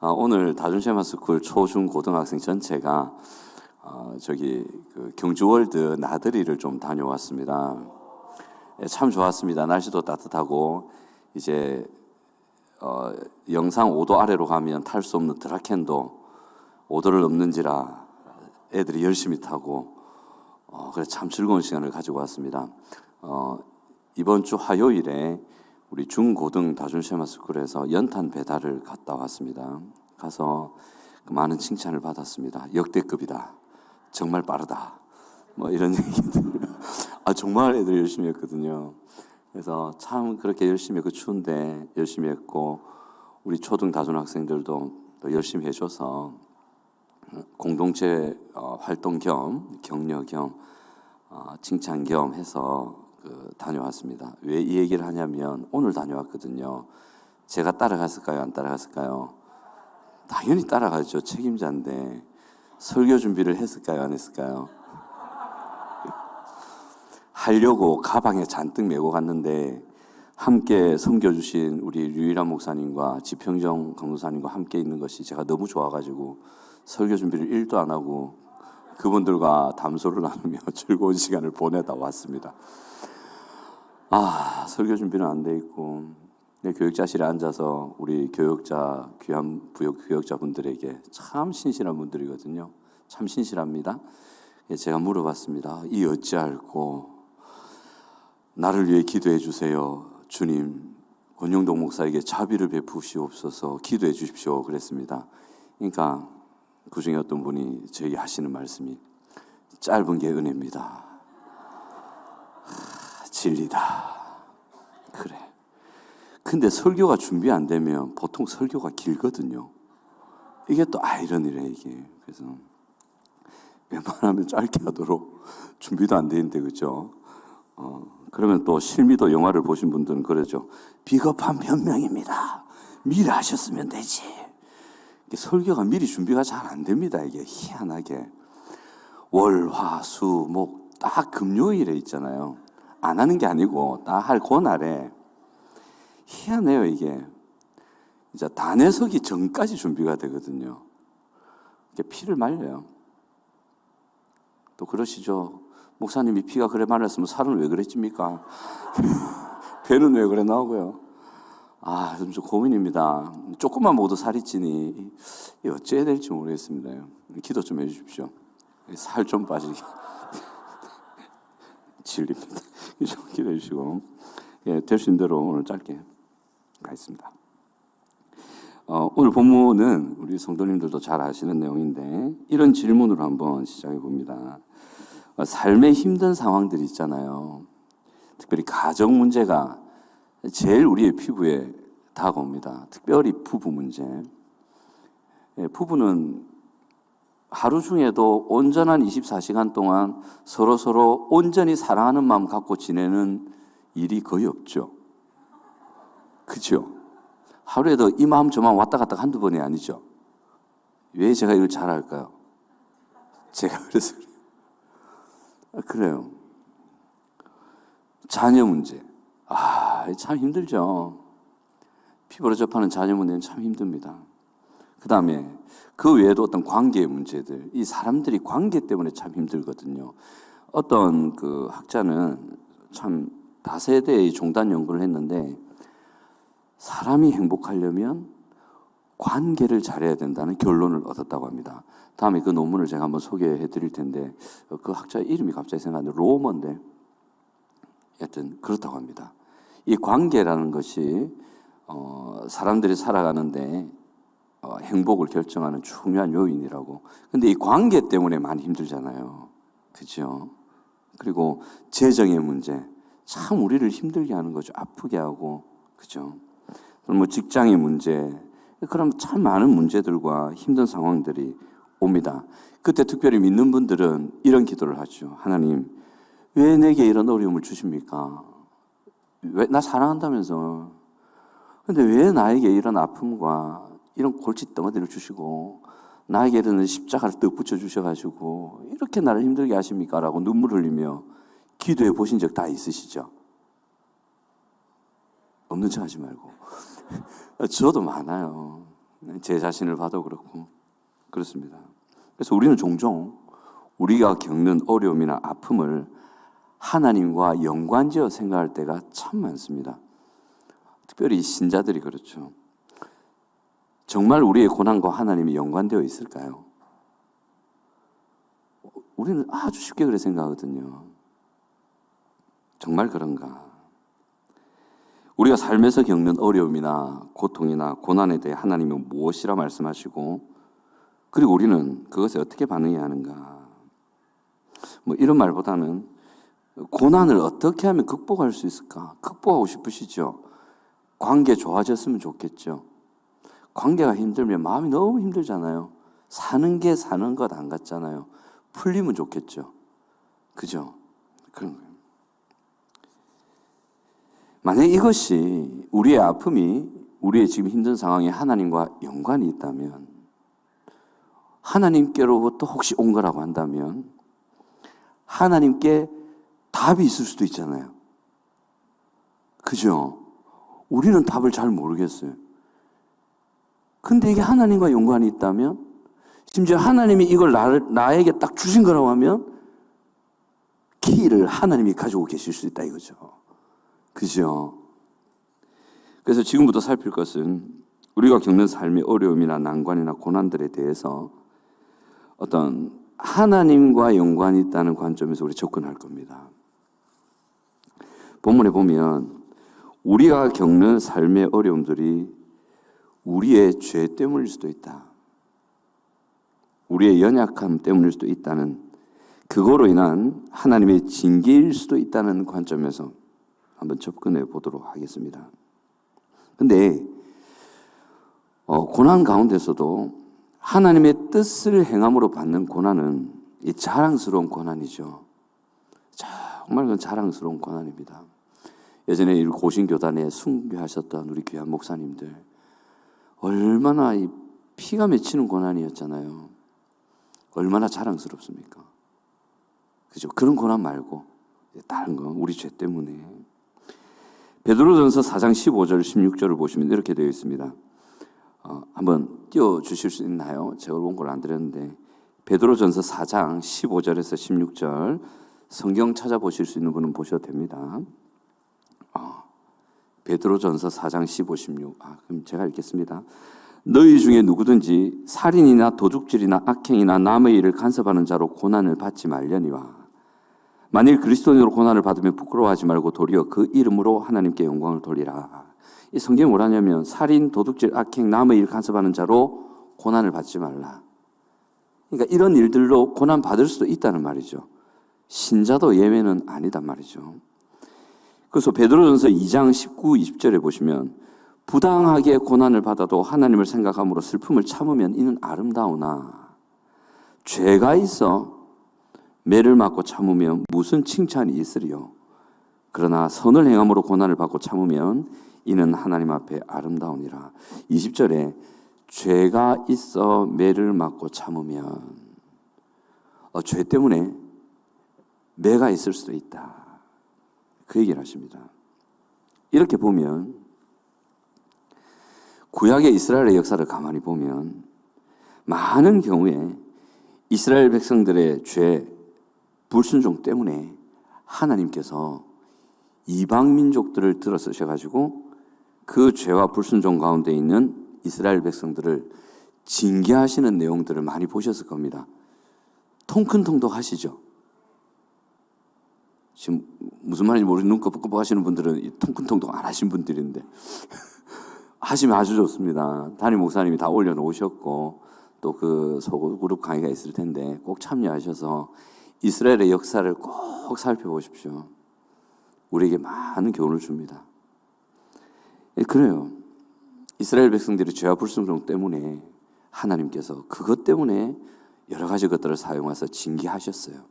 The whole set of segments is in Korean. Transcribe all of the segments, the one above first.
오늘 다준셰마스쿨 초중 고등학생 전체가 경주월드 나들이를 좀 다녀왔습니다. 참 좋았습니다. 날씨도 따뜻하고 이제 영상 5도 아래로 가면 탈 수 없는 드라켄도 5도를 넘는지라 애들이 열심히 타고 그래서 참 즐거운 시간을 가지고 왔습니다. 이번 주 화요일에 우리 중고등 다준셰마스쿨에서 연탄 배달을 갔다 왔습니다. 가서 많은 칭찬을 받았습니다. 역대급이다. 정말 빠르다. 뭐 이런 얘기들. 정말 애들 열심히 했거든요. 그래서 참 그렇게 열심히 그 추운데 열심히 했고 우리 초등 다준 학생들도 또 열심히 해줘서 공동체 활동 겸 격려 겸 칭찬 겸 해서 다녀왔습니다. 왜 이 얘기를 하냐면 오늘 다녀왔거든요. 제가 따라갔을까요? 안 따라갔을까요? 당연히 따라가죠. 책임자인데. 설교 준비를 했을까요? 안 했을까요? 하려고 가방에 잔뜩 메고 갔는데 함께 섬겨주신 우리 류일환 목사님과 지평정 강도사님과 함께 있는 것이 제가 너무 좋아가지고 설교 준비를 1도 안 하고 그분들과 담소를 나누며 즐거운 시간을 보내다 왔습니다. 설교 준비는 안 돼 있고 교육자실에 앉아서 우리 교육자, 귀한 부역 교육자분들에게 참 신실한 분들이거든요. 참 신실합니다. 제가 물어봤습니다. 이 어찌할꼬 나를 위해 기도해 주세요. 주님, 권영동 목사에게 자비를 베푸시옵소서 기도해 주십시오. 그랬습니다. 그러니까 그 중에 어떤 분이 저에게 하시는 말씀이 짧은 게 은혜입니다. 진리다. 그래. 근데 설교가 준비 안 되면 보통 설교가 길거든요. 이게 또 아이러니래 이게. 그래서 웬만하면 짧게 하도록 준비도 안 돼 있는데 그죠? 그러면 또 실미도 영화를 보신 분들은 그러죠. 비겁한 변명입니다. 미리 하셨으면 되지. 설교가 미리 준비가 잘 안 됩니다. 이게 희한하게 월, 화, 수, 목 딱 금요일에 있잖아요. 안 하는 게 아니고 딱 할 그날에 희한해요. 이게 이제 단에 서기 전까지 준비가 되거든요. 이게 피를 말려요. 또 그러시죠. 목사님이 피가 그래 말랐으면 살은 왜 그랬습니까? 배는 왜 그래 나오고요. 좀 고민입니다. 조금만 먹어도 살이 찌니 어찌해야 될지 모르겠습니다. 기도 좀 해주십시오. 살 좀 빠지게. 진리입니다. 좀 기도해 주시고 될 수 있는 대로 오늘 짧게 가겠습니다. 오늘 본문은 우리 성도님들도 잘 아시는 내용인데 이런 질문으로 한번 시작해 봅니다. 삶의 힘든 상황들이 있잖아요. 특별히 가정 문제가 제일 우리의 피부에 다가옵니다. 특별히 부부 문제. 부부는 하루 중에도 온전한 24시간 동안 서로 온전히 사랑하는 마음 갖고 지내는 일이 거의 없죠. 그렇죠? 하루에도 이 마음 저 마음 왔다 갔다 한두 번이 아니죠. 왜 제가 이걸 잘 알까요? 제가 그래서 그래요. 자녀 문제. 참 힘들죠. 피부로 접하는 자녀 문제는 참 힘듭니다. 그 다음에 그 외에도 어떤 관계의 문제들, 이 사람들이 관계 때문에 참 힘들거든요. 어떤 그 학자는 참 다세대의 종단 연구를 했는데 사람이 행복하려면 관계를 잘해야 된다는 결론을 얻었다고 합니다. 다음에 그 논문을 제가 한번 소개해 드릴 텐데 그 학자의 이름이 갑자기 생각나는데 로머인데 여튼 그렇다고 합니다. 이 관계라는 것이 사람들이 살아가는데 행복을 결정하는 중요한 요인이라고. 근데 이 관계 때문에 많이 힘들잖아요. 그죠? 그리고 재정의 문제. 참 우리를 힘들게 하는 거죠. 아프게 하고. 그죠? 뭐 직장의 문제. 그럼 참 많은 문제들과 힘든 상황들이 옵니다. 그때 특별히 믿는 분들은 이런 기도를 하죠. 하나님, 왜 내게 이런 어려움을 주십니까? 왜, 나 사랑한다면서. 근데 왜 나에게 이런 아픔과 이런 골칫덩어리를 주시고 나에게 이런 십자가를 떡 붙여주셔가지고 이렇게 나를 힘들게 하십니까? 라고 눈물 흘리며 기도해 보신 적 다 있으시죠? 없는 척 하지 말고. 저도 많아요. 제 자신을 봐도 그렇고 그렇습니다. 그래서 우리는 종종 우리가 겪는 어려움이나 아픔을 하나님과 연관지어 생각할 때가 참 많습니다. 특별히 신자들이 그렇죠. 정말 우리의 고난과 하나님이 연관되어 있을까요? 우리는 아주 쉽게 그렇게 생각하거든요. 정말 그런가? 우리가 삶에서 겪는 어려움이나 고통이나 고난에 대해 하나님이 무엇이라 말씀하시고, 그리고 우리는 그것에 어떻게 반응해야 하는가? 뭐 이런 말보다는 고난을 어떻게 하면 극복할 수 있을까? 극복하고 싶으시죠? 관계 좋아졌으면 좋겠죠. 관계가 힘들면 마음이 너무 힘들잖아요. 사는 게 사는 것 안 같잖아요. 풀리면 좋겠죠. 그죠? 그런 거예요. 만약 이것이 우리의 아픔이 우리의 지금 힘든 상황에 하나님과 연관이 있다면, 하나님께로부터 혹시 온 거라고 한다면 하나님께 답이 있을 수도 있잖아요. 그죠? 우리는 답을 잘 모르겠어요. 근데 이게 하나님과 연관이 있다면, 심지어 하나님이 이걸 나에게 딱 주신 거라고 하면 키를 하나님이 가지고 계실 수 있다 이거죠. 그죠? 그래서 지금부터 살필 것은 우리가 겪는 삶의 어려움이나 난관이나 고난들에 대해서 어떤 하나님과 연관이 있다는 관점에서 우리 접근할 겁니다. 본문에 보면 우리가 겪는 삶의 어려움들이 우리의 죄 때문일 수도 있다. 우리의 연약함 때문일 수도 있다는, 그거로 인한 하나님의 징계일 수도 있다는 관점에서 한번 접근해 보도록 하겠습니다. 근데 고난 가운데서도 하나님의 뜻을 행함으로 받는 고난은 이 자랑스러운 고난이죠. 정말 그건 자랑스러운 고난입니다. 예전에 이 고신교단에 순교하셨던 우리 귀한 목사님들, 얼마나 이 피가 맺히는 고난이었잖아요. 얼마나 자랑스럽습니까? 그죠? 그런 고난 말고 다른 건 우리 죄 때문에. 베드로전서 4장 15절 16절을 보시면 이렇게 되어 있습니다. 한번 띄워주실 수 있나요? 제가 원고를 안 드렸는데, 베드로전서 4장 15절에서 16절 성경 찾아보실 수 있는 분은 보셔도 됩니다. 베드로전서 4장 15, 16. 그럼 제가 읽겠습니다. 너희 중에 누구든지 살인이나 도둑질이나 악행이나 남의 일을 간섭하는 자로 고난을 받지 말려니와, 만일 그리스도인으로 고난을 받으면 부끄러워하지 말고 도리어 그 이름으로 하나님께 영광을 돌리라. 이 성경이 뭐라냐면 살인, 도둑질, 악행, 남의 일 간섭하는 자로 고난을 받지 말라. 그러니까 이런 일들로 고난 받을 수도 있다는 말이죠. 신자도 예외는 아니단 말이죠. 그래서 베드로전서 2장 19, 20절에 보시면 부당하게 고난을 받아도 하나님을 생각함으로 슬픔을 참으면 이는 아름다우나 죄가 있어 매를 맞고 참으면 무슨 칭찬이 있으리요. 그러나 선을 행함으로 고난을 받고 참으면 이는 하나님 앞에 아름다우니라. 20절에 죄가 있어 매를 맞고 참으면, 죄 때문에 매가 있을 수도 있다. 그 얘기를 하십니다. 이렇게 보면 구약의 이스라엘의 역사를 가만히 보면 많은 경우에 이스라엘 백성들의 죄, 불순종 때문에 하나님께서 이방 민족들을 들어 쓰셔가지고 그 죄와 불순종 가운데 있는 이스라엘 백성들을 징계하시는 내용들을 많이 보셨을 겁니다. 통큰통독하시죠? 지금 무슨 말인지 모르는 눈 끄덕끄덕 하시는 분들은 통큰통독 안 하신 분들인데 하시면 아주 좋습니다. 담임 목사님이 다 올려놓으셨고 또 그 소그룹 강의가 있을 텐데 꼭 참여하셔서 이스라엘의 역사를 꼭 살펴보십시오. 우리에게 많은 교훈을 줍니다. 그래요. 이스라엘 백성들이 죄와 불순종 때문에 하나님께서 그것 때문에 여러 가지 것들을 사용해서 징계하셨어요.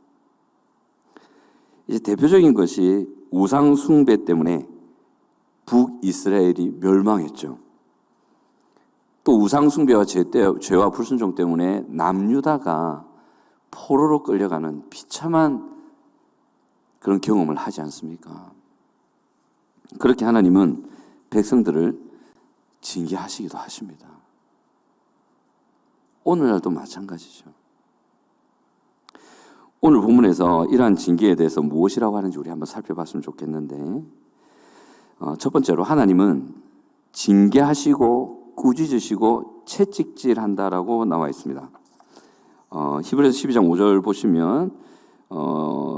이제 대표적인 것이 우상 숭배 때문에 북이스라엘이 멸망했죠. 또 우상 숭배와 죄와 불순종 때문에 남유다가 포로로 끌려가는 비참한 그런 경험을 하지 않습니까? 그렇게 하나님은 백성들을 징계하시기도 하십니다. 오늘날도 마찬가지죠. 오늘 본문에서 이러한 징계에 대해서 무엇이라고 하는지 우리 한번 살펴봤으면 좋겠는데, 첫 번째로 하나님은 징계하시고 꾸짖으시고 채찍질한다라고 나와 있습니다. 히브리서 12장 5절 보시면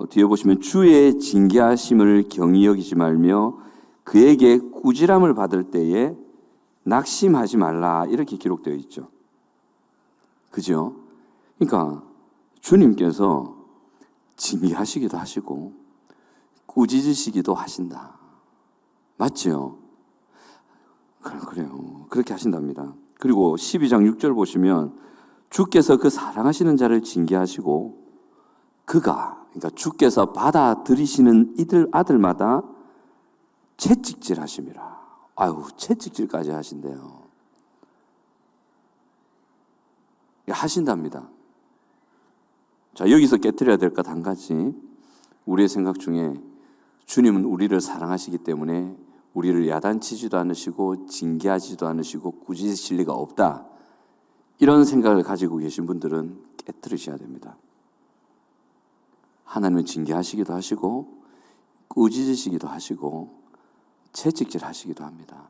뒤에 보시면 주의 징계하심을 경히 여기지 말며 그에게 꾸지람을 받을 때에 낙심하지 말라, 이렇게 기록되어 있죠. 그죠? 그러니까 주님께서 징계하시기도 하시고 꾸짖으시기도 하신다. 맞죠? 그래요. 그렇게 하신답니다. 그리고 12장 6절 보시면 주께서 그 사랑하시는 자를 징계하시고 그러니까 주께서 받아들이시는 이들 아들마다 채찍질 하심이라. 아유, 채찍질까지 하신대요. 하신답니다. 자, 여기서 깨트려야 될 것 한 가지. 우리의 생각 중에 주님은 우리를 사랑하시기 때문에 우리를 야단치지도 않으시고 징계하지도 않으시고 꾸짖으실 리가 없다, 이런 생각을 가지고 계신 분들은 깨트리셔야 됩니다. 하나님은 징계하시기도 하시고 꾸짖으시기도 하시고 채찍질 하시기도 합니다.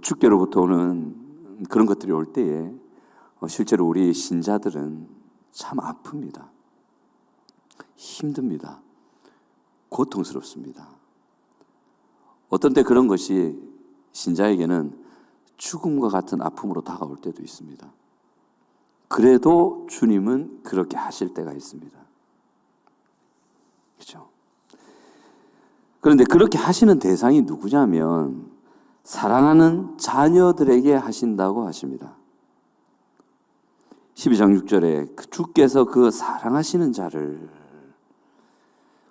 주께로부터 오는 그런 것들이 올 때에 실제로 우리 신자들은 참 아픕니다. 힘듭니다. 고통스럽습니다. 어떤 때 그런 것이 신자에게는 죽음과 같은 아픔으로 다가올 때도 있습니다. 그래도 주님은 그렇게 하실 때가 있습니다. 그렇죠? 그런데 그렇게 하시는 대상이 누구냐면 사랑하는 자녀들에게 하신다고 하십니다. 12장 6절에 주께서 그 사랑하시는 자를,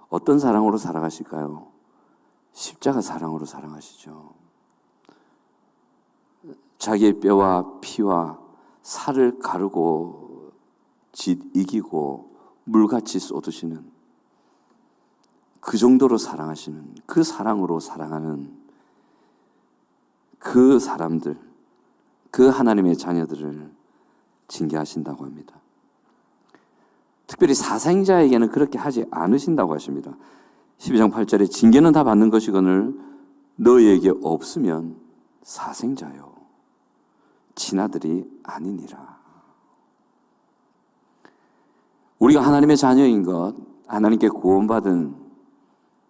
어떤 사랑으로 사랑하실까요? 십자가 사랑으로 사랑하시죠. 자기의 뼈와 피와 살을 가르고 짓 이기고 물같이 쏟으시는, 그 정도로 사랑하시는, 그 사랑으로 사랑하는 그 사람들, 그 하나님의 자녀들을 징계하신다고 합니다. 특별히 사생자에게는 그렇게 하지 않으신다고 하십니다. 12장 8절에 징계는 다 받는 것이거늘 너희에게 없으면 사생자요 친아들이 아니니라. 우리가 하나님의 자녀인 것, 하나님께 구원받은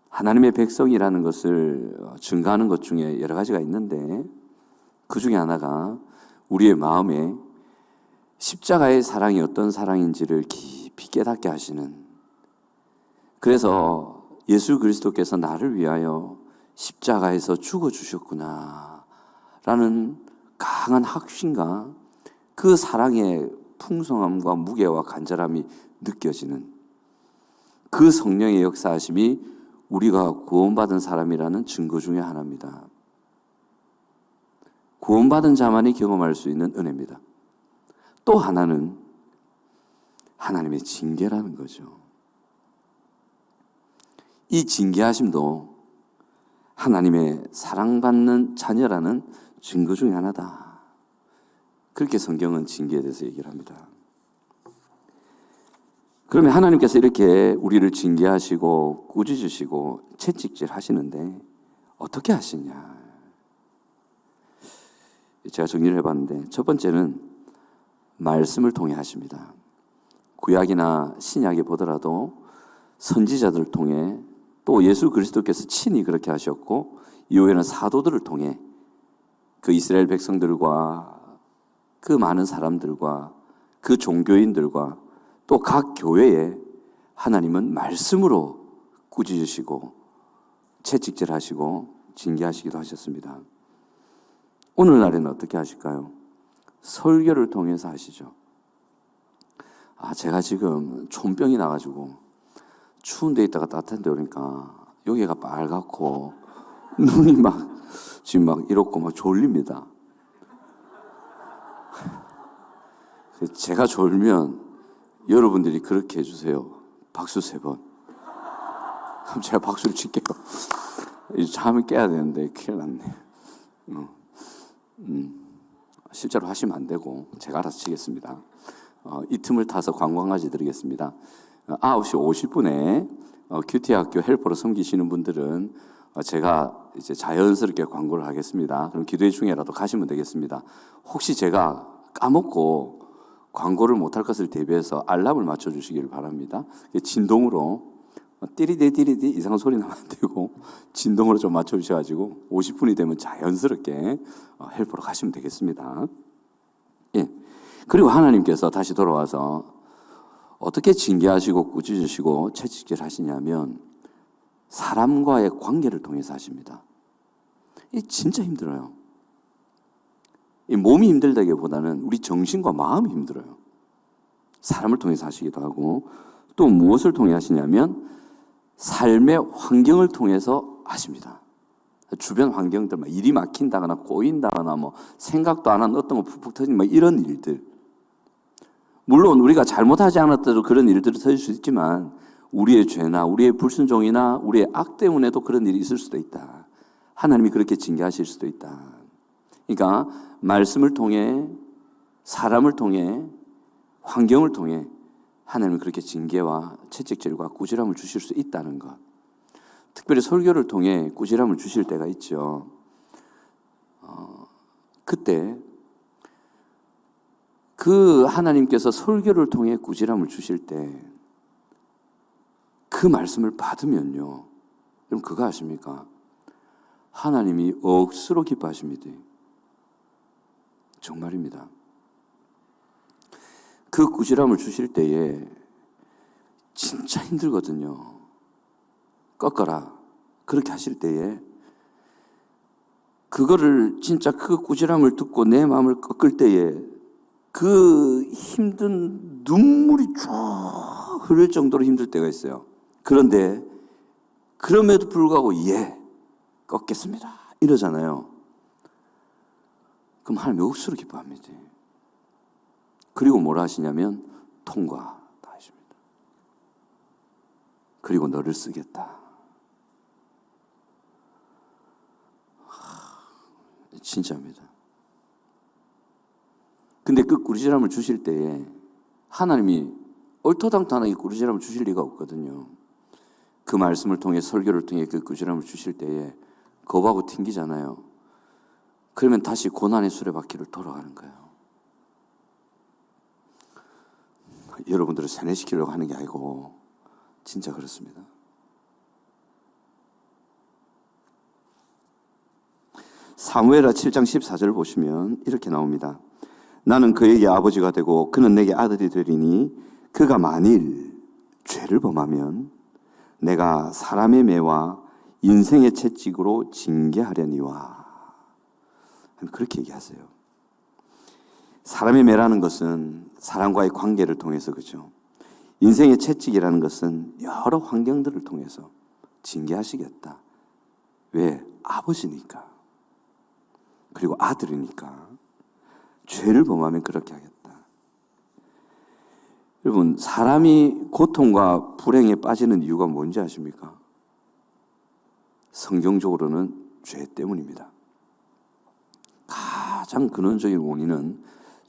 하나님의 백성이라는 것을 증거하는 것 중에 여러 가지가 있는데, 그 중에 하나가 우리의 마음에 십자가의 사랑이 어떤 사랑인지를 깊이 깨닫게 하시는, 그래서 예수 그리스도께서 나를 위하여 십자가에서 죽어주셨구나 라는 강한 확신과 그 사랑의 풍성함과 무게와 간절함이 느껴지는 그 성령의 역사하심이 우리가 구원받은 사람이라는 증거 중에 하나입니다. 구원받은 자만이 경험할 수 있는 은혜입니다. 또 하나는 하나님의 징계라는 거죠. 이 징계하심도 하나님의 사랑받는 자녀라는 증거 중에 하나다. 그렇게 성경은 징계에 대해서 얘기를 합니다. 그러면 하나님께서 이렇게 우리를 징계하시고 꾸짖으시고 채찍질 하시는데 어떻게 하시냐? 제가 정리를 해봤는데, 첫 번째는 말씀을 통해 하십니다. 구약이나 신약에 보더라도 선지자들을 통해, 또 예수 그리스도께서 친히 그렇게 하셨고 이후에는 사도들을 통해 그 이스라엘 백성들과 그 많은 사람들과 그 종교인들과 또 각 교회에 하나님은 말씀으로 꾸짖으시고 채찍질하시고 징계하시기도 하셨습니다. 오늘날에는 어떻게 하실까요? 설교를 통해서 하시죠. 제가 지금 촌병이 나가지고 추운 데 있다가 따뜻한 데 오니까 여기가 빨갛고 눈이 지금 이렇고 졸립니다. 제가 졸면 여러분들이 그렇게 해주세요. 박수 3번. 그럼 제가 박수를 칠게요. 잠을 깨야 되는데 큰일 났네. 실제로 하시면 안 되고 제가 알아서 치겠습니다. 이 틈을 타서 광고 한 가지 드리겠습니다. 9시 50분에 큐티 학교 헬퍼로 섬기시는 분들은 제가 이제 자연스럽게 광고를 하겠습니다. 그럼 기도회 중에라도 가시면 되겠습니다. 혹시 제가 까먹고 광고를 못할 것을 대비해서 알람을 맞춰주시기를 바랍니다. 진동으로 띠리디 이상한 소리 나면 안 되고 진동으로 좀 맞춰주셔가지고 50분이 되면 자연스럽게 헬퍼로 가시면 되겠습니다. 예. 그리고 하나님께서 다시 돌아와서 어떻게 징계하시고 꾸짖으시고 채찍질 하시냐면 사람과의 관계를 통해서 하십니다. 이 진짜 힘들어요. 이 몸이 힘들다기보다는 우리 정신과 마음이 힘들어요. 사람을 통해서 하시기도 하고 또 무엇을 통해 하시냐면 삶의 환경을 통해서 하십니다. 주변 환경들, 일이 막힌다거나 꼬인다거나 생각도 안 한 어떤 거 푹푹 터진 이런 일들. 물론 우리가 잘못하지 않았더라도 그런 일들이 터질 수 있지만 우리의 죄나 우리의 불순종이나 우리의 악 때문에도 그런 일이 있을 수도 있다. 하나님이 그렇게 징계하실 수도 있다. 그러니까 말씀을 통해 사람을 통해 환경을 통해 하나님은 그렇게 징계와 채찍질과 꾸지람을 주실 수 있다는 것. 특별히 설교를 통해 꾸지람을 주실 때가 있죠. 그때 그 하나님께서 설교를 통해 꾸지람을 주실 때 그 말씀을 받으면요. 여러분 그거 아십니까? 하나님이 억수로 기뻐하십니다. 정말입니다. 그 꾸지람을 주실 때에 진짜 힘들거든요. 꺾어라. 그렇게 하실 때에 그거를 진짜 그 꾸지람을 듣고 내 마음을 꺾을 때에 그 힘든 눈물이 쭉 흐를 정도로 힘들 때가 있어요. 그런데 그럼에도 불구하고 꺾겠습니다. 이러잖아요. 그럼 하나님이 억수로 기뻐합니다. 그리고 뭐라 하시냐면 통과다 하십니다. 그리고 너를 쓰겠다. 진짜입니다. 근데 그 꾸지람을 주실 때에 하나님이 얼토당토하게 꾸지람을 주실 리가 없거든요. 그 말씀을 통해 설교를 통해 그 꾸지람을 주실 때에 겁하고 튕기잖아요. 그러면 다시 고난의 수레바퀴를 돌아가는 거예요. 여러분들을 세뇌시키려고 하는 게 아니고 진짜 그렇습니다. 사무엘하 7장 14절 보시면 이렇게 나옵니다. 나는 그에게 아버지가 되고 그는 내게 아들이 되리니 그가 만일 죄를 범하면 내가 사람의 매와 인생의 채찍으로 징계하려니와. 그렇게 얘기하세요. 사람의 매라는 것은 사람과의 관계를 통해서 그죠. 인생의 채찍이라는 것은 여러 환경들을 통해서 징계하시겠다. 왜? 아버지니까. 그리고 아들이니까. 죄를 범하면 그렇게 하겠다. 여러분, 사람이 고통과 불행에 빠지는 이유가 뭔지 아십니까? 성경적으로는 죄 때문입니다. 가장 근원적인 원인은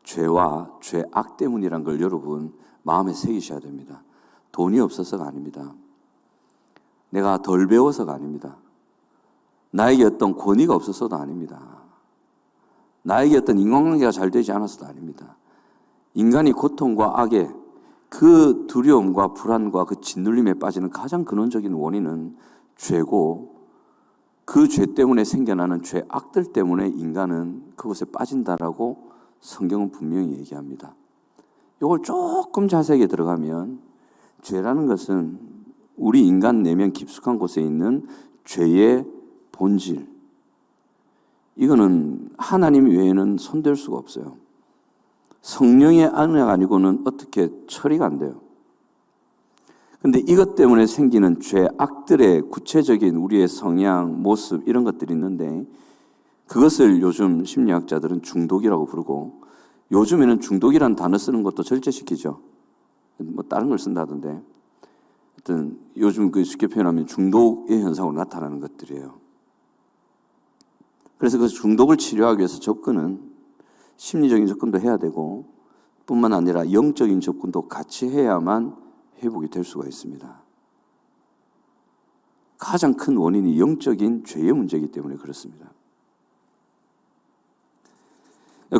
죄와 죄악 때문이란 걸 여러분 마음에 새기셔야 됩니다. 돈이 없어서가 아닙니다. 내가 덜 배워서가 아닙니다. 나에게 어떤 권위가 없어서도 아닙니다. 나에게 어떤 인간관계가 잘 되지 않아서도 아닙니다. 인간이 고통과 악에 그 두려움과 불안과 그 짓눌림에 빠지는 가장 근원적인 원인은 죄고 그 죄 때문에 생겨나는 죄악들 때문에 인간은 그것에 빠진다라고 성경은 분명히 얘기합니다. 이걸 조금 자세하게 들어가면 죄라는 것은 우리 인간 내면 깊숙한 곳에 있는 죄의 본질. 이거는 하나님 외에는 손댈 수가 없어요. 성령의 안약 아니고는 어떻게 처리가 안 돼요. 근데 이것 때문에 생기는 죄악들의 구체적인 우리의 성향, 모습 이런 것들이 있는데 그것을 요즘 심리학자들은 중독이라고 부르고 요즘에는 중독이라는 단어 쓰는 것도 절제시키죠. 다른 걸 쓴다던데 하여튼 요즘 쉽게 표현하면 중독의 현상으로 나타나는 것들이에요. 그래서 그 중독을 치료하기 위해서 접근은 심리적인 접근도 해야 되고 뿐만 아니라 영적인 접근도 같이 해야만 회복이 될 수가 있습니다. 가장 큰 원인이 영적인 죄의 문제이기 때문에 그렇습니다.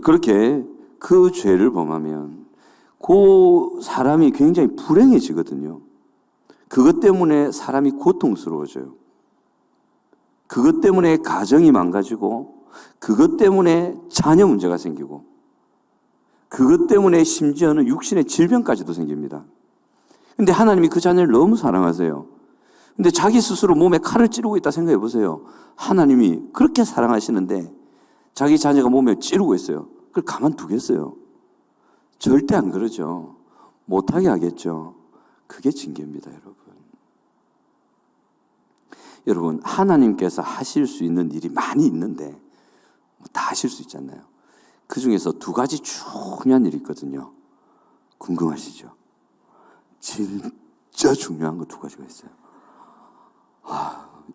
그렇게 그 죄를 범하면 그 사람이 굉장히 불행해지거든요. 그것 때문에 사람이 고통스러워져요. 그것 때문에 가정이 망가지고, 그것 때문에 자녀 문제가 생기고, 그것 때문에 심지어는 육신의 질병까지도 생깁니다. 근데 하나님이 그 자녀를 너무 사랑하세요. 근데 자기 스스로 몸에 칼을 찌르고 있다 생각해 보세요. 하나님이 그렇게 사랑하시는데 자기 자녀가 몸에 찌르고 있어요. 그걸 가만두겠어요? 절대 안 그러죠. 못하게 하겠죠. 그게 징계입니다, 여러분. 여러분, 하나님께서 하실 수 있는 일이 많이 있는데 다 하실 수 있잖아요. 그 중에서 두 가지 중요한 일이 있거든요. 궁금하시죠? 진짜 중요한 거 두 가지가 있어요.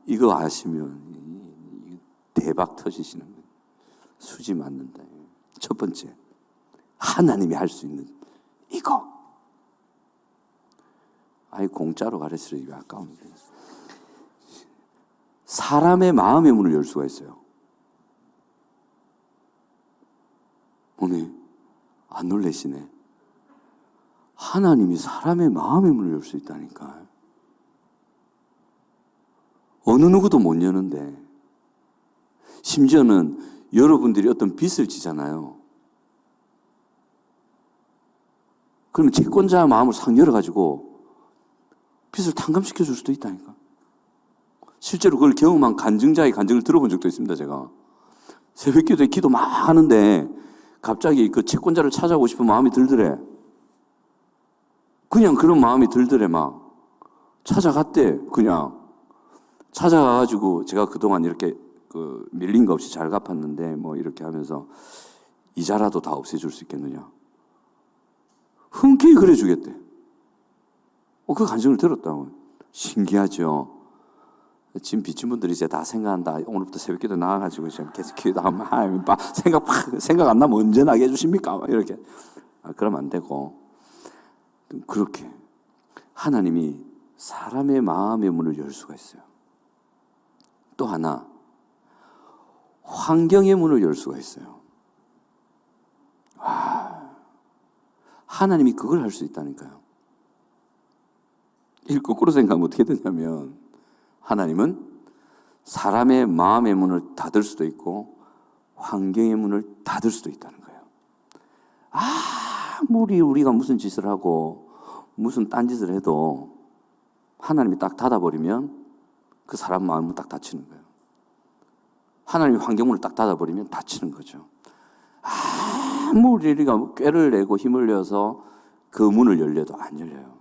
이거 아시면 대박 터지시는 거예요. 수지 맞는다. 첫 번째, 하나님이 할 수 있는 이거. 아예 공짜로 가르치기 아까운데. 사람의 마음의 문을 열 수가 있어요. 오늘 안 놀라시네. 하나님이 사람의 마음의 문을 열 수 있다니까. 어느 누구도 못 여는데, 심지어는 여러분들이 어떤 빚을 지잖아요. 그러면 채권자 마음을 싹 열어가지고 빚을 탕감시켜 줄 수도 있다니까. 실제로 그걸 경험한 간증자의 간증을 들어본 적도 있습니다, 제가. 새벽 기도에 기도 막 하는데 갑자기 그 채권자를 찾아오고 싶은 마음이 들더래. 그냥 그런 마음이 들더래, 막. 찾아갔대, 그냥. 찾아가가지고 제가 그동안 이렇게 밀린 거 없이 잘 갚았는데 뭐 이렇게 하면서 이자라도 다 없애줄 수 있겠느냐. 흔쾌히 그래 주겠대. 그 간증을 들었다고. 신기하죠. 지금 빚진 분들이 이제 다 생각한다. 오늘부터 새벽기도 나와가지고 지금 계속 기도하면 생각 안 나면 언제 나게 해주십니까? 이렇게. 그러면 안 되고. 그렇게 하나님이 사람의 마음의 문을 열 수가 있어요. 또 하나, 환경의 문을 열 수가 있어요. 하나님이 그걸 할 수 있다니까요. 이 거꾸로 생각하면 어떻게 되냐면, 하나님은 사람의 마음의 문을 닫을 수도 있고 환경의 문을 닫을 수도 있다는 거예요. 아무리 우리가 무슨 짓을 하고 무슨 딴짓을 해도 하나님이 딱 닫아버리면 그 사람 마음은 딱 닫히는 거예요. 하나님이 환경문을 딱 닫아버리면 닫히는 거죠. 아무리 우리가 꾀를 내고 힘을 내서 그 문을 열려도 안 열려요.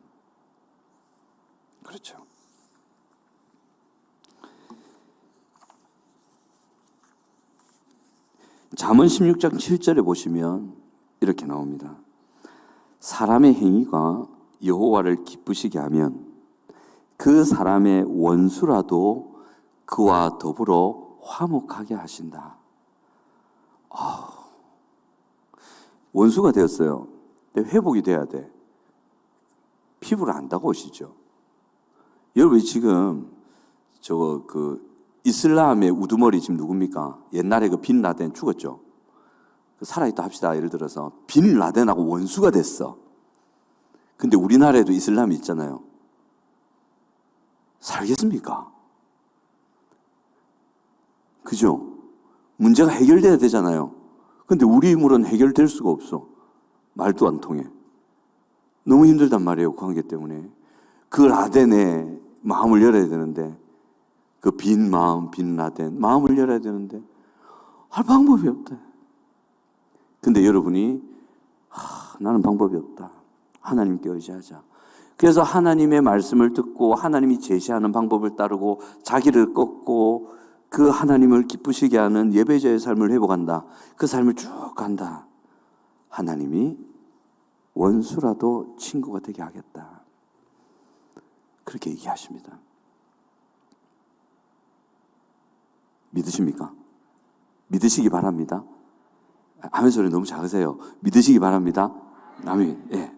그렇죠. 잠언 16장 7절에 보시면 이렇게 나옵니다. 사람의 행위가 여호와를 기쁘시게 하면 그 사람의 원수라도 그와 더불어 화목하게 하신다. 원수가 되었어요. 근데 회복이 돼야 돼. 피부를 안다고 오시죠. 여러분 지금 이슬람의 우두머리 지금 누굽니까? 옛날에 그 빈 라덴 죽었죠. 살아있다 합시다. 예를 들어서 빈 라덴하고 원수가 됐어. 근데 우리나라에도 이슬람이 있잖아요. 살겠습니까? 그죠? 문제가 해결돼야 되잖아요. 근데 우리 힘으로는 해결될 수가 없어. 말도 안 통해. 너무 힘들단 말이에요. 그 관계 때문에. 그 라덴의 마음을 열어야 되는데, 그 빈 마음, 빈 라덴 마음을 열어야 되는데 할 방법이 없다. 근데 여러분이 나는 방법이 없다. 하나님께 의지하자. 그래서 하나님의 말씀을 듣고 하나님이 제시하는 방법을 따르고 자기를 꺾고 그 하나님을 기쁘시게 하는 예배자의 삶을 회복한다. 그 삶을 쭉 간다. 하나님이 원수라도 친구가 되게 하겠다. 그렇게 얘기하십니다. 믿으십니까? 믿으시기 바랍니다. 아멘 소리 너무 작으세요. 믿으시기 바랍니다. 아멘. 예.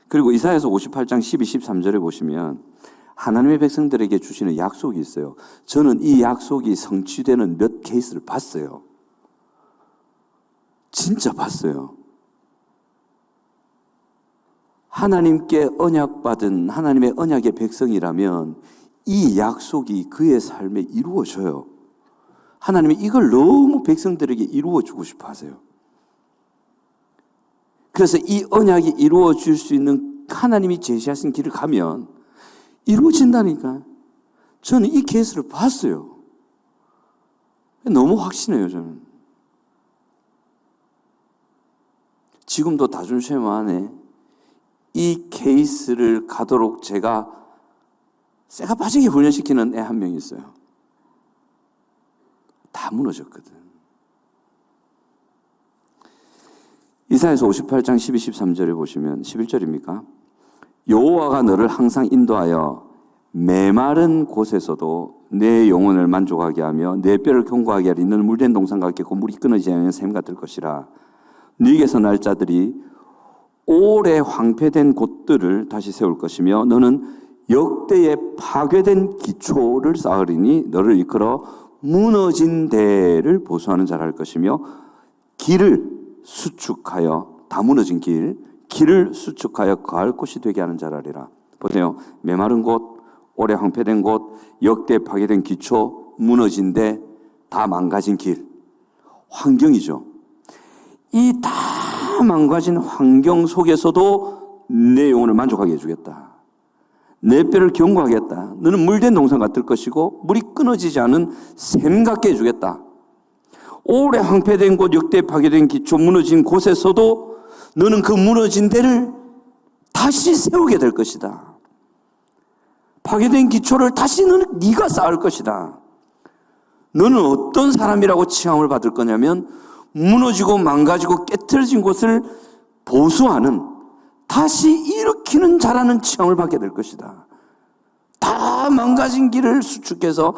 그리고 이사야서 58장 12, 13절에 보시면 하나님의 백성들에게 주시는 약속이 있어요. 저는 이 약속이 성취되는 몇 케이스를 봤어요. 진짜 봤어요. 하나님께 언약받은 하나님의 언약의 백성이라면 이 약속이 그의 삶에 이루어져요. 하나님이 이걸 너무 백성들에게 이루어주고 싶어 하세요. 그래서 이 언약이 이루어질 수 있는 하나님이 제시하신 길을 가면 이루어진다니까. 저는 이 케이스를 봤어요. 너무 확신해요, 저는. 지금도 다준쉐마 안에 이 케이스를 가도록 제가 빠지게 훈련시키는 애 한 명 있어요. 다 무너졌거든. 이사야서 58장 12, 13절에 보시면 11절입니까? 여호와가 너를 항상 인도하여 메마른 곳에서도 내 영혼을 만족하게 하며 내 뼈를 견고하게 하리. 너는 물된 동산 같겠고 물이 끊어지지 않는 샘 같을 것이라. 너에게서 날 자들이 오래 황폐된 곳들을 다시 세울 것이며 너는 역대의 파괴된 기초를 쌓으리니 너를 이끌어 무너진 데를 보수하는 자라 할 것이며 길을 수축하여 다 무너진 길을 수축하여 거할 곳이 되게 하는 자라리라. 보세요. 메마른 곳, 오래 황폐된 곳, 역대 파괴된 기초, 무너진 데, 다 망가진 길. 환경이죠. 이 다 망가진 환경 속에서도 내 영혼을 만족하게 해주겠다. 내 뼈를 견고하겠다. 너는 물된 동산 같을 것이고 물이 끊어지지 않은 샘 같게 해주겠다. 오래 황폐된 곳, 역대 파괴된 기초, 무너진 곳에서도 너는 그 무너진 데를 다시 세우게 될 것이다. 파괴된 기초를 다시 네가 쌓을 것이다. 너는 어떤 사람이라고 칭함을 받을 거냐면 무너지고 망가지고 깨트려진 곳을 보수하는, 다시 일으키는 자라는 칭함을 받게 될 것이다. 다 망가진 길을 수축해서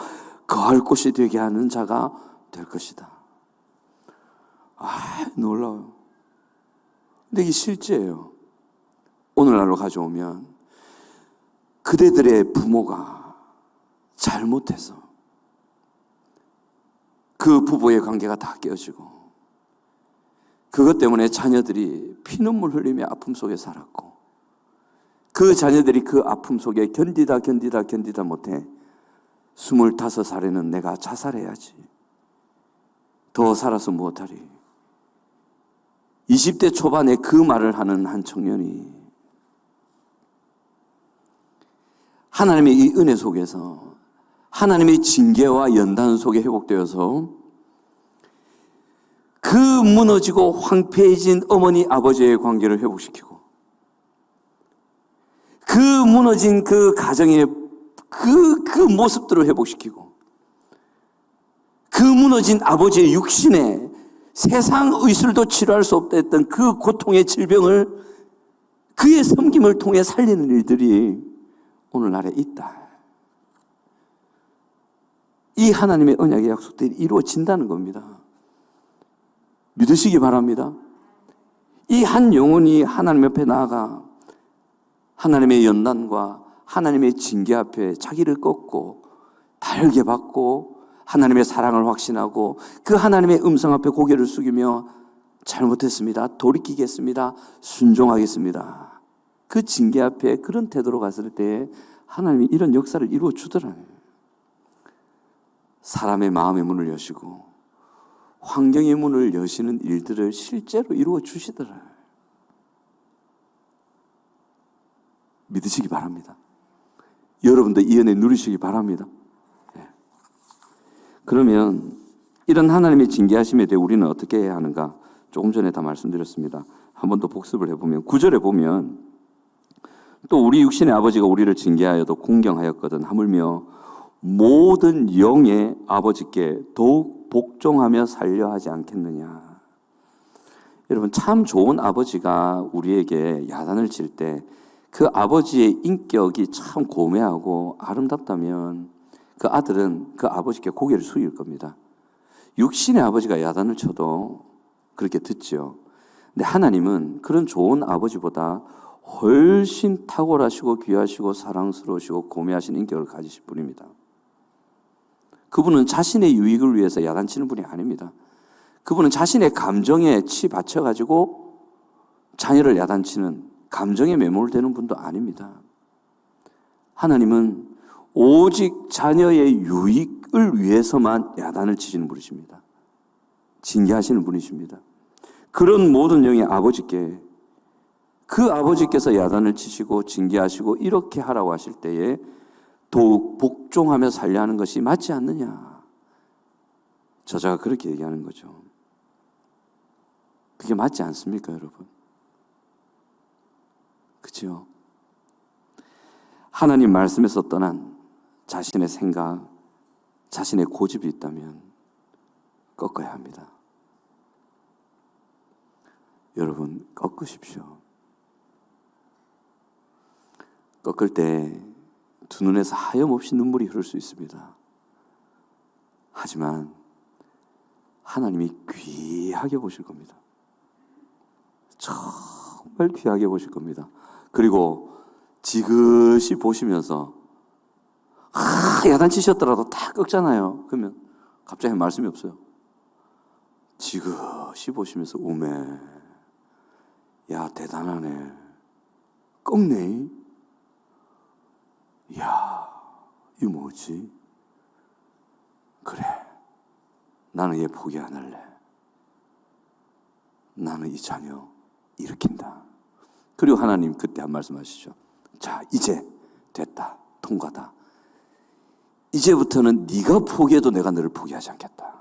거할 곳이 되게 하는 자가 될 것이다. 놀라워요. 근데 이게 실제예요. 오늘날로 가져오면 그대들의 부모가 잘못해서 그 부부의 관계가 다 깨어지고 그것 때문에 자녀들이 피눈물 흘리며 아픔 속에 살았고 그 자녀들이 그 아픔 속에 견디다 못해 25살에는 내가 자살해야지. 더 살아서 무엇하리. 20대 초반에 그 말을 하는 한 청년이 하나님의 이 은혜 속에서 하나님의 징계와 연단 속에 회복되어서 그 무너지고 황폐해진 어머니 아버지의 관계를 회복시키고 그 무너진 그 가정의 그 모습들을 회복시키고 그 무너진 아버지의 육신에 세상 의술도 치료할 수 없었던 그 고통의 질병을 그의 섬김을 통해 살리는 일들이 오늘날에 있다. 이 하나님의 언약의 약속들이 이루어진다는 겁니다. 믿으시기 바랍니다. 이 한 영혼이 하나님 옆에 나아가 하나님의 연단과 하나님의 징계 앞에 자기를 꺾고 달게 받고 하나님의 사랑을 확신하고 그 하나님의 음성 앞에 고개를 숙이며 잘못했습니다. 돌이키겠습니다. 순종하겠습니다. 그 징계 앞에 그런 태도로 갔을 때 하나님이 이런 역사를 이루어 주더라고요. 사람의 마음의 문을 여시고 환경의 문을 여시는 일들을 실제로 이루어 주시더라고요. 믿으시기 바랍니다. 여러분도 이 은혜 누리시기 바랍니다. 그러면 이런 하나님의 징계하심에 대해 우리는 어떻게 해야 하는가? 조금 전에 다 말씀드렸습니다. 한 번 더 복습을 해보면 9절에 보면 또 우리 육신의 아버지가 우리를 징계하여도 공경하였거든 하물며 모든 영의 아버지께 더욱 복종하며 살려 하지 않겠느냐. 여러분 참 좋은 아버지가 우리에게 야단을 칠 때 그 아버지의 인격이 참 고매하고 아름답다면 그 아들은 그 아버지께 고개를 숙일 겁니다. 육신의 아버지가 야단을 쳐도 그렇게 듣죠. 근데 하나님은 그런 좋은 아버지보다 훨씬 탁월하시고 귀하시고 사랑스러우시고 고매하신 인격을 가지신 분입니다. 그분은 자신의 유익을 위해서 야단치는 분이 아닙니다. 그분은 자신의 감정에 치받쳐가지고 자녀를 야단치는 감정에 매몰되는 분도 아닙니다. 하나님은 오직 자녀의 유익을 위해서만 야단을 치시는 분이십니다. 징계하시는 분이십니다. 그런 모든 영의 아버지께 그 아버지께서 야단을 치시고 징계하시고 이렇게 하라고 하실 때에 더욱 복종하며 살려 하는 것이 맞지 않느냐. 저자가 그렇게 얘기하는 거죠. 그게 맞지 않습니까, 여러분? 그렇죠? 하나님 말씀에서 떠난 자신의 생각, 자신의 고집이 있다면 꺾어야 합니다. 여러분, 꺾으십시오. 꺾을 때 두 눈에서 하염없이 눈물이 흐를 수 있습니다. 하지만 하나님이 귀하게 보실 겁니다. 정말 귀하게 보실 겁니다. 그리고 지그시 보시면서 야단치셨더라도 다 꺾잖아요. 그러면 갑자기 말씀이 없어요. 지그시 보시면서 우매, 야 대단하네, 꺾네, 야 이거 뭐지? 그래, 나는 얘 포기 안 할래. 나는 이 자녀 일으킨다. 그리고 하나님 그때 한 말씀 하시죠. 자, 이제 됐다. 통과다. 이제부터는 네가 포기해도 내가 너를 포기하지 않겠다.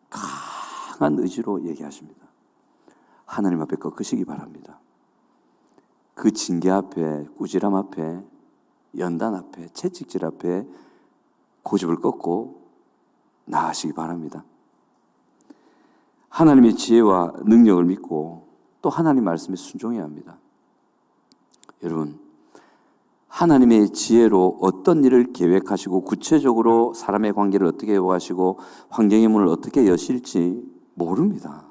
강한 의지로 얘기하십니다. 하나님 앞에 꺾으시기 바랍니다. 그 징계 앞에, 꾸지람 앞에, 연단 앞에, 채찍질 앞에 고집을 꺾고 나아가시기 바랍니다. 하나님의 지혜와 능력을 믿고 또 하나님 말씀에 순종해야 합니다. 여러분, 하나님의 지혜로 어떤 일을 계획하시고 구체적으로 사람의 관계를 어떻게 회복하시고 환경의 문을 어떻게 여실지 모릅니다.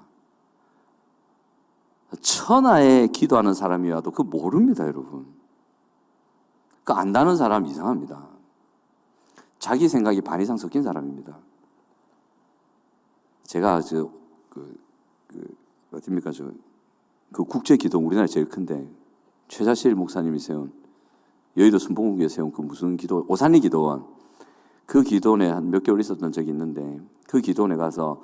천하에 기도하는 사람이 와도 그거 모릅니다, 여러분. 그 안다는 사람 이상합니다. 자기 생각이 반 이상 섞인 사람입니다. 제가 어딥니까? 그 국제기도 우리나라 제일 큰데 최자실 목사님이 세운 여의도 순복음교에 세운 그 무슨 기도, 오산리 기도원, 그 기도원에 한 몇 개월 있었던 적이 있는데 그 기도원에 가서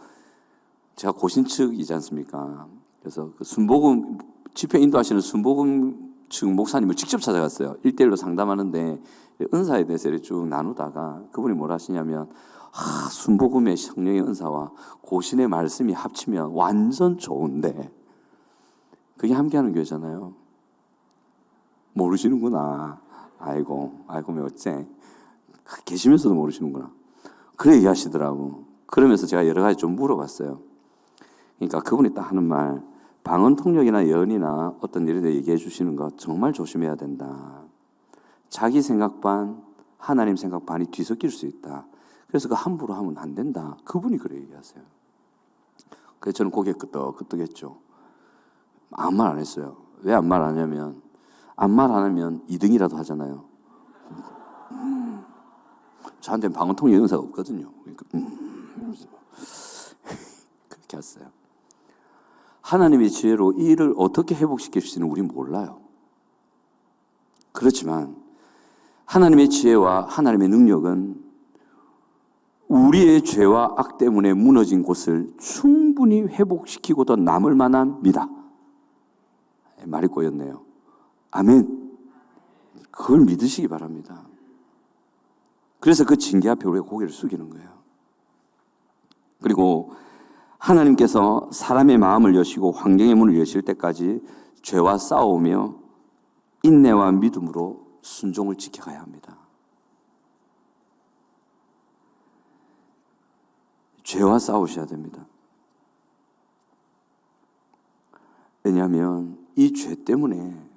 제가 고신 측이지 않습니까? 그래서 그 순복음 집회 인도하시는 순복음 측 목사님을 직접 찾아갔어요. 1대1로 상담하는데 은사에 대해서 쭉 나누다가 그분이 뭘 하시냐면 순복음의 성령의 은사와 고신의 말씀이 합치면 완전 좋은데 그게 함께하는 교회잖아요. 모르시는구나. 아이고 뭐 어째 계시면서도 모르시는구나. 그래 얘기하시더라고. 그러면서 제가 여러 가지 좀 물어봤어요. 그러니까 그분이 딱 하는 말, 방언 통역이나 예언이나 어떤 일에 대해 얘기해 주시는 거 정말 조심해야 된다. 자기 생각 반, 하나님 생각 반이 뒤섞일 수 있다. 그래서 그 함부로 하면 안 된다. 그분이 그래 얘기하세요. 그래서 저는 고개 끄덕끄덕했죠. 아무 말 안 했어요. 왜 아무 말 안 하냐면 아무 말 안 하면 2등이라도 하잖아요. 저한테는 방언 통역 은사가 없거든요. 그러니까 그렇게 했어요. 하나님의 지혜로 이 일을 어떻게 회복시킬지는 우린 몰라요. 그렇지만 하나님의 지혜와 하나님의 능력은 우리의 죄와 악 때문에 무너진 곳을 충분히 회복시키고도 남을 만합니다. 말이 꼬였네요. 아멘. 그걸 믿으시기 바랍니다. 그래서 그 징계 앞에 우리가 고개를 숙이는 거예요. 그리고 하나님께서 사람의 마음을 여시고 환경의 문을 여실 때까지 죄와 싸우며 인내와 믿음으로 순종을 지켜가야 합니다. 죄와 싸우셔야 됩니다. 왜냐하면 이 죄 때문에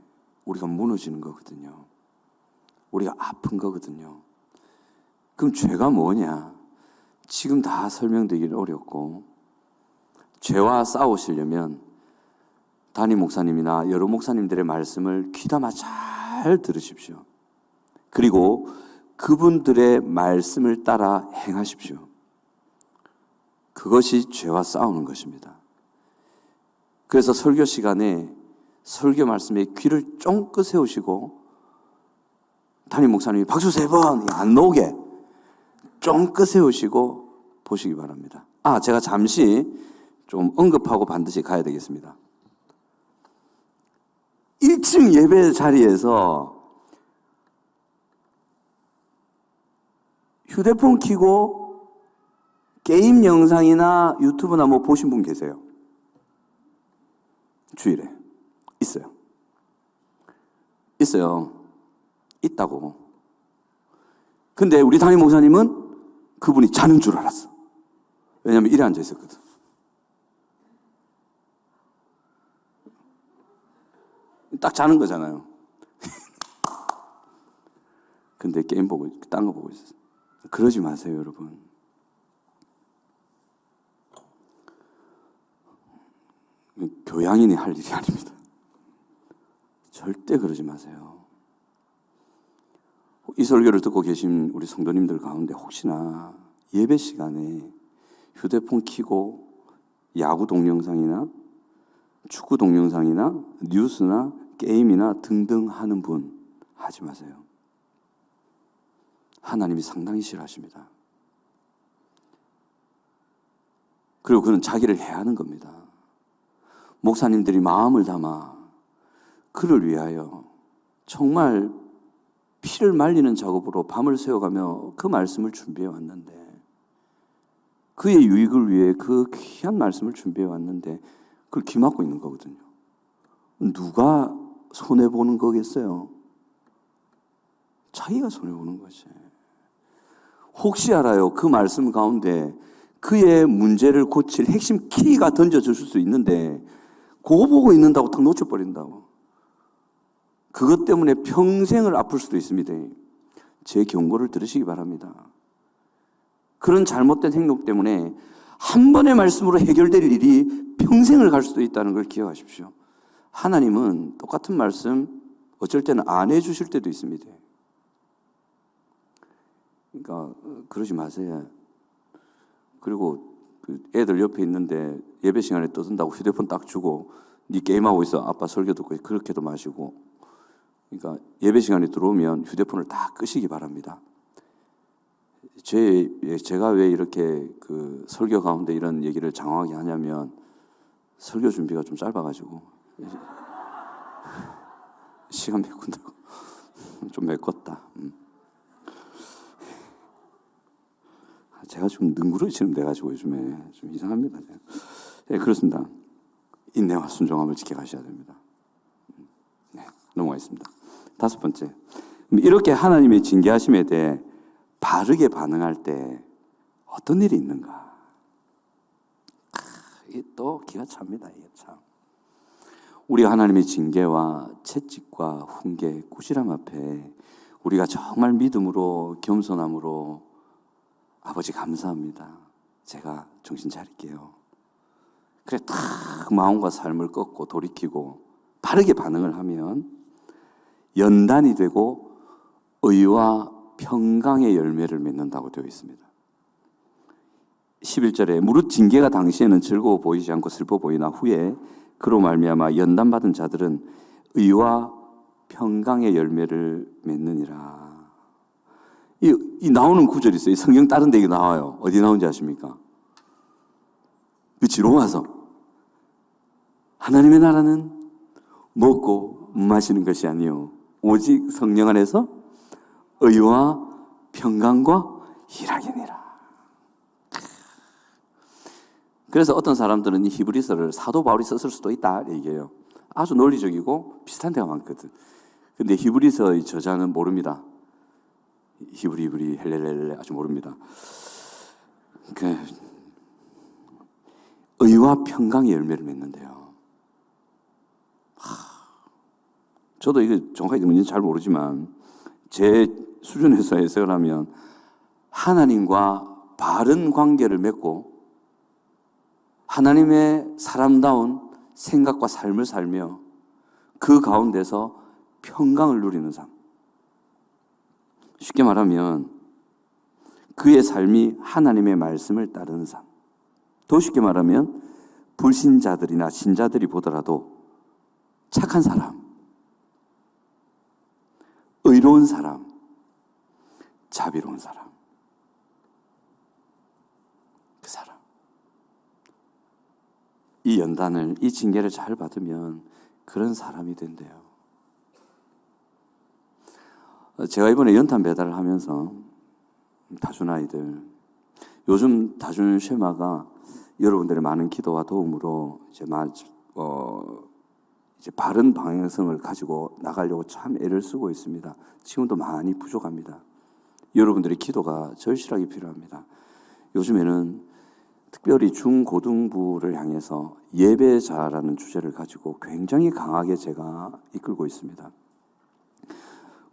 우리가 무너지는 거거든요. 우리가 아픈 거거든요. 그럼 죄가 뭐냐? 지금 다 설명되기는 어렵고 죄와 싸우시려면 담임 목사님이나 여러 목사님들의 말씀을 귀담아 잘 들으십시오. 그리고 그분들의 말씀을 따라 행하십시오. 그것이 죄와 싸우는 것입니다. 그래서 설교 시간에 설교 말씀에 귀를 쫑긋 세우시고 담임 목사님이 박수 3번 안 나오게 쫑긋 세우시고 보시기 바랍니다. 제가 잠시 좀 언급하고 반드시 가야 되겠습니다. 1층 예배 자리에서 휴대폰 켜고 게임 영상이나 유튜브나 뭐 보신 분 계세요? 주일에 있어요. 있다고. 근데 우리 담임 목사님은 그분이 자는 줄 알았어. 왜냐하면 이래 앉아 있었거든. 딱 자는 거잖아요. 근데 게임 보고, 딴 거 보고 있었어요. 그러지 마세요, 여러분. 교양인이 할 일이 아닙니다. 절대 그러지 마세요. 이 설교를 듣고 계신 우리 성도님들 가운데 혹시나 예배 시간에 휴대폰 켜고 야구 동영상이나 축구 동영상이나 뉴스나 게임이나 등등 하는 분 하지 마세요. 하나님이 상당히 싫어하십니다. 그리고 그는 자기를 해하는 겁니다. 목사님들이 마음을 담아 그를 위하여 정말 피를 말리는 작업으로 밤을 새워가며 그 말씀을 준비해 왔는데, 그의 유익을 위해 그 귀한 말씀을 준비해 왔는데 그걸 기막고 있는 거거든요. 누가 손해보는 거겠어요? 자기가 손해보는 거지. 혹시 알아요, 그 말씀 가운데 그의 문제를 고칠 핵심 키가 던져줄 수 있는데 그거 보고 있는다고 딱 놓쳐버린다고. 그것 때문에 평생을 아플 수도 있습니다. 제 경고를 들으시기 바랍니다. 그런 잘못된 행동 때문에 한 번의 말씀으로 해결될 일이 평생을 갈 수도 있다는 걸 기억하십시오. 하나님은 똑같은 말씀 어쩔 때는 안 해주실 때도 있습니다. 그러니까 그러지 마세요. 그리고 애들 옆에 있는데 예배 시간에 떠든다고 휴대폰 딱 주고 네 게임하고 있어. 아빠 설교 듣고 그렇게도 마시고. 그러니까 예배 시간에 들어오면 휴대폰을 다 끄시기 바랍니다. 제가 왜 이렇게 그 설교 가운데 이런 얘기를 장황하게 하냐면 설교 준비가 좀 짧아가지고 시간 메꾼다고 좀 메꿨다. 제가 좀 능구렁이처럼 돼가지고 요즘에 좀 이상합니다. 네, 그렇습니다. 인내와 순종함을 지켜가셔야 됩니다. 네, 넘어가겠습니다. 5번째, 이렇게 하나님의 징계하심에 대해 바르게 반응할 때 어떤 일이 있는가? 이게 또 기가 찹니다. 이게 참. 우리가 하나님의 징계와 채찍과 훈계, 꾸지람 앞에 우리가 정말 믿음으로 겸손함으로 아버지 감사합니다. 제가 정신 차릴게요. 그래 딱 마음과 삶을 꺾고 돌이키고 바르게 반응을 하면 연단이 되고 의와 평강의 열매를 맺는다고 되어 있습니다. 11절에 무릇 징계가 당시에는 즐거워 보이지 않고 슬퍼 보이나 후에 그로 말미암아 연단받은 자들은 의와 평강의 열매를 맺느니라. 이 나오는 구절이 있어요. 성경 다른 데 나와요. 어디 나오는지 아십니까? 그치, 로마서. 하나님의 나라는 먹고 마시는 것이 아니요 오직 성령 안에서 의와 평강과 희락이니라. 그래서 어떤 사람들은 이 히브리서를 사도 바울이 썼을 수도 있다 얘기해요. 아주 논리적이고 비슷한 데가 많거든. 근데 히브리서의 저자는 모릅니다. 히브리 헬렐렐레 아주 모릅니다. 의와 평강의 열매를 맺는데요. 저도 이게 정확하게 뭔지 잘 모르지만 제 수준에서 해석을 하면 하나님과 바른 관계를 맺고 하나님의 사람다운 생각과 삶을 살며 그 가운데서 평강을 누리는 삶. 쉽게 말하면 그의 삶이 하나님의 말씀을 따르는 삶. 더 쉽게 말하면 불신자들이나 신자들이 보더라도 착한 사람, 의로운 사람, 자비로운 사람. 그 사람. 이 연단을, 이 징계를 잘 받으면 그런 사람이 된대요. 제가 이번에 연탄 배달을 하면서 다준 아이들, 요즘 다준 쉐마가 여러분들의 많은 기도와 도움으로 이제 바른 방향성을 가지고 나가려고 참 애를 쓰고 있습니다. 지금도 많이 부족합니다. 여러분들의 기도가 절실하게 필요합니다. 요즘에는 특별히 중고등부를 향해서 예배자라는 주제를 가지고 굉장히 강하게 제가 이끌고 있습니다.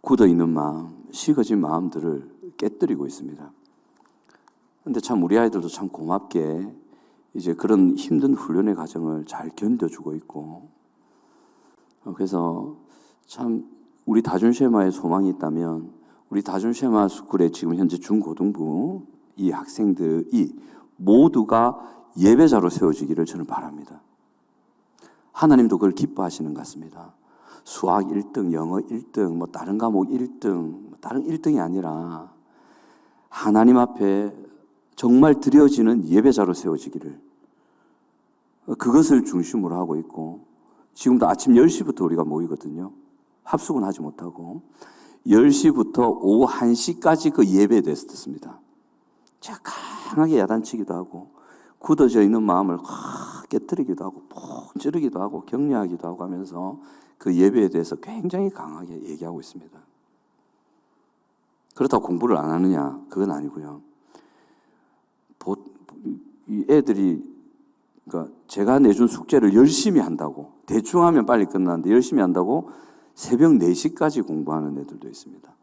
굳어있는 마음, 식어진 마음들을 깨뜨리고 있습니다. 근데 참 우리 아이들도 참 고맙게 이제 그런 힘든 훈련의 과정을 잘 견뎌주고 있고, 그래서 참 우리 다준쉐마의 소망이 있다면 우리 다준쉐마 스쿨의 지금 현재 중고등부 이 학생들이 모두가 예배자로 세워지기를 저는 바랍니다. 하나님도 그걸 기뻐하시는 것 같습니다. 수학 1등, 영어 1등, 뭐 다른 과목 1등, 다른 1등이 아니라 하나님 앞에 정말 드려지는 예배자로 세워지기를, 그것을 중심으로 하고 있고, 지금도 아침 10시부터 우리가 모이거든요. 합숙은 하지 못하고 10시부터 오후 1시까지 그 예배에 대해서 듣습니다. 제가 강하게 야단치기도 하고 굳어져 있는 마음을 깨뜨리기도 하고 푹 찌르기도 하고 격려하기도 하고 하면서 그 예배에 대해서 굉장히 강하게 얘기하고 있습니다. 그렇다고 공부를 안 하느냐? 그건 아니고요. 이 애들이, 그러니까 제가 내준 숙제를 열심히 한다고, 대충 하면 빨리 끝나는데 열심히 한다고 새벽 4시까지 공부하는 애들도 있습니다.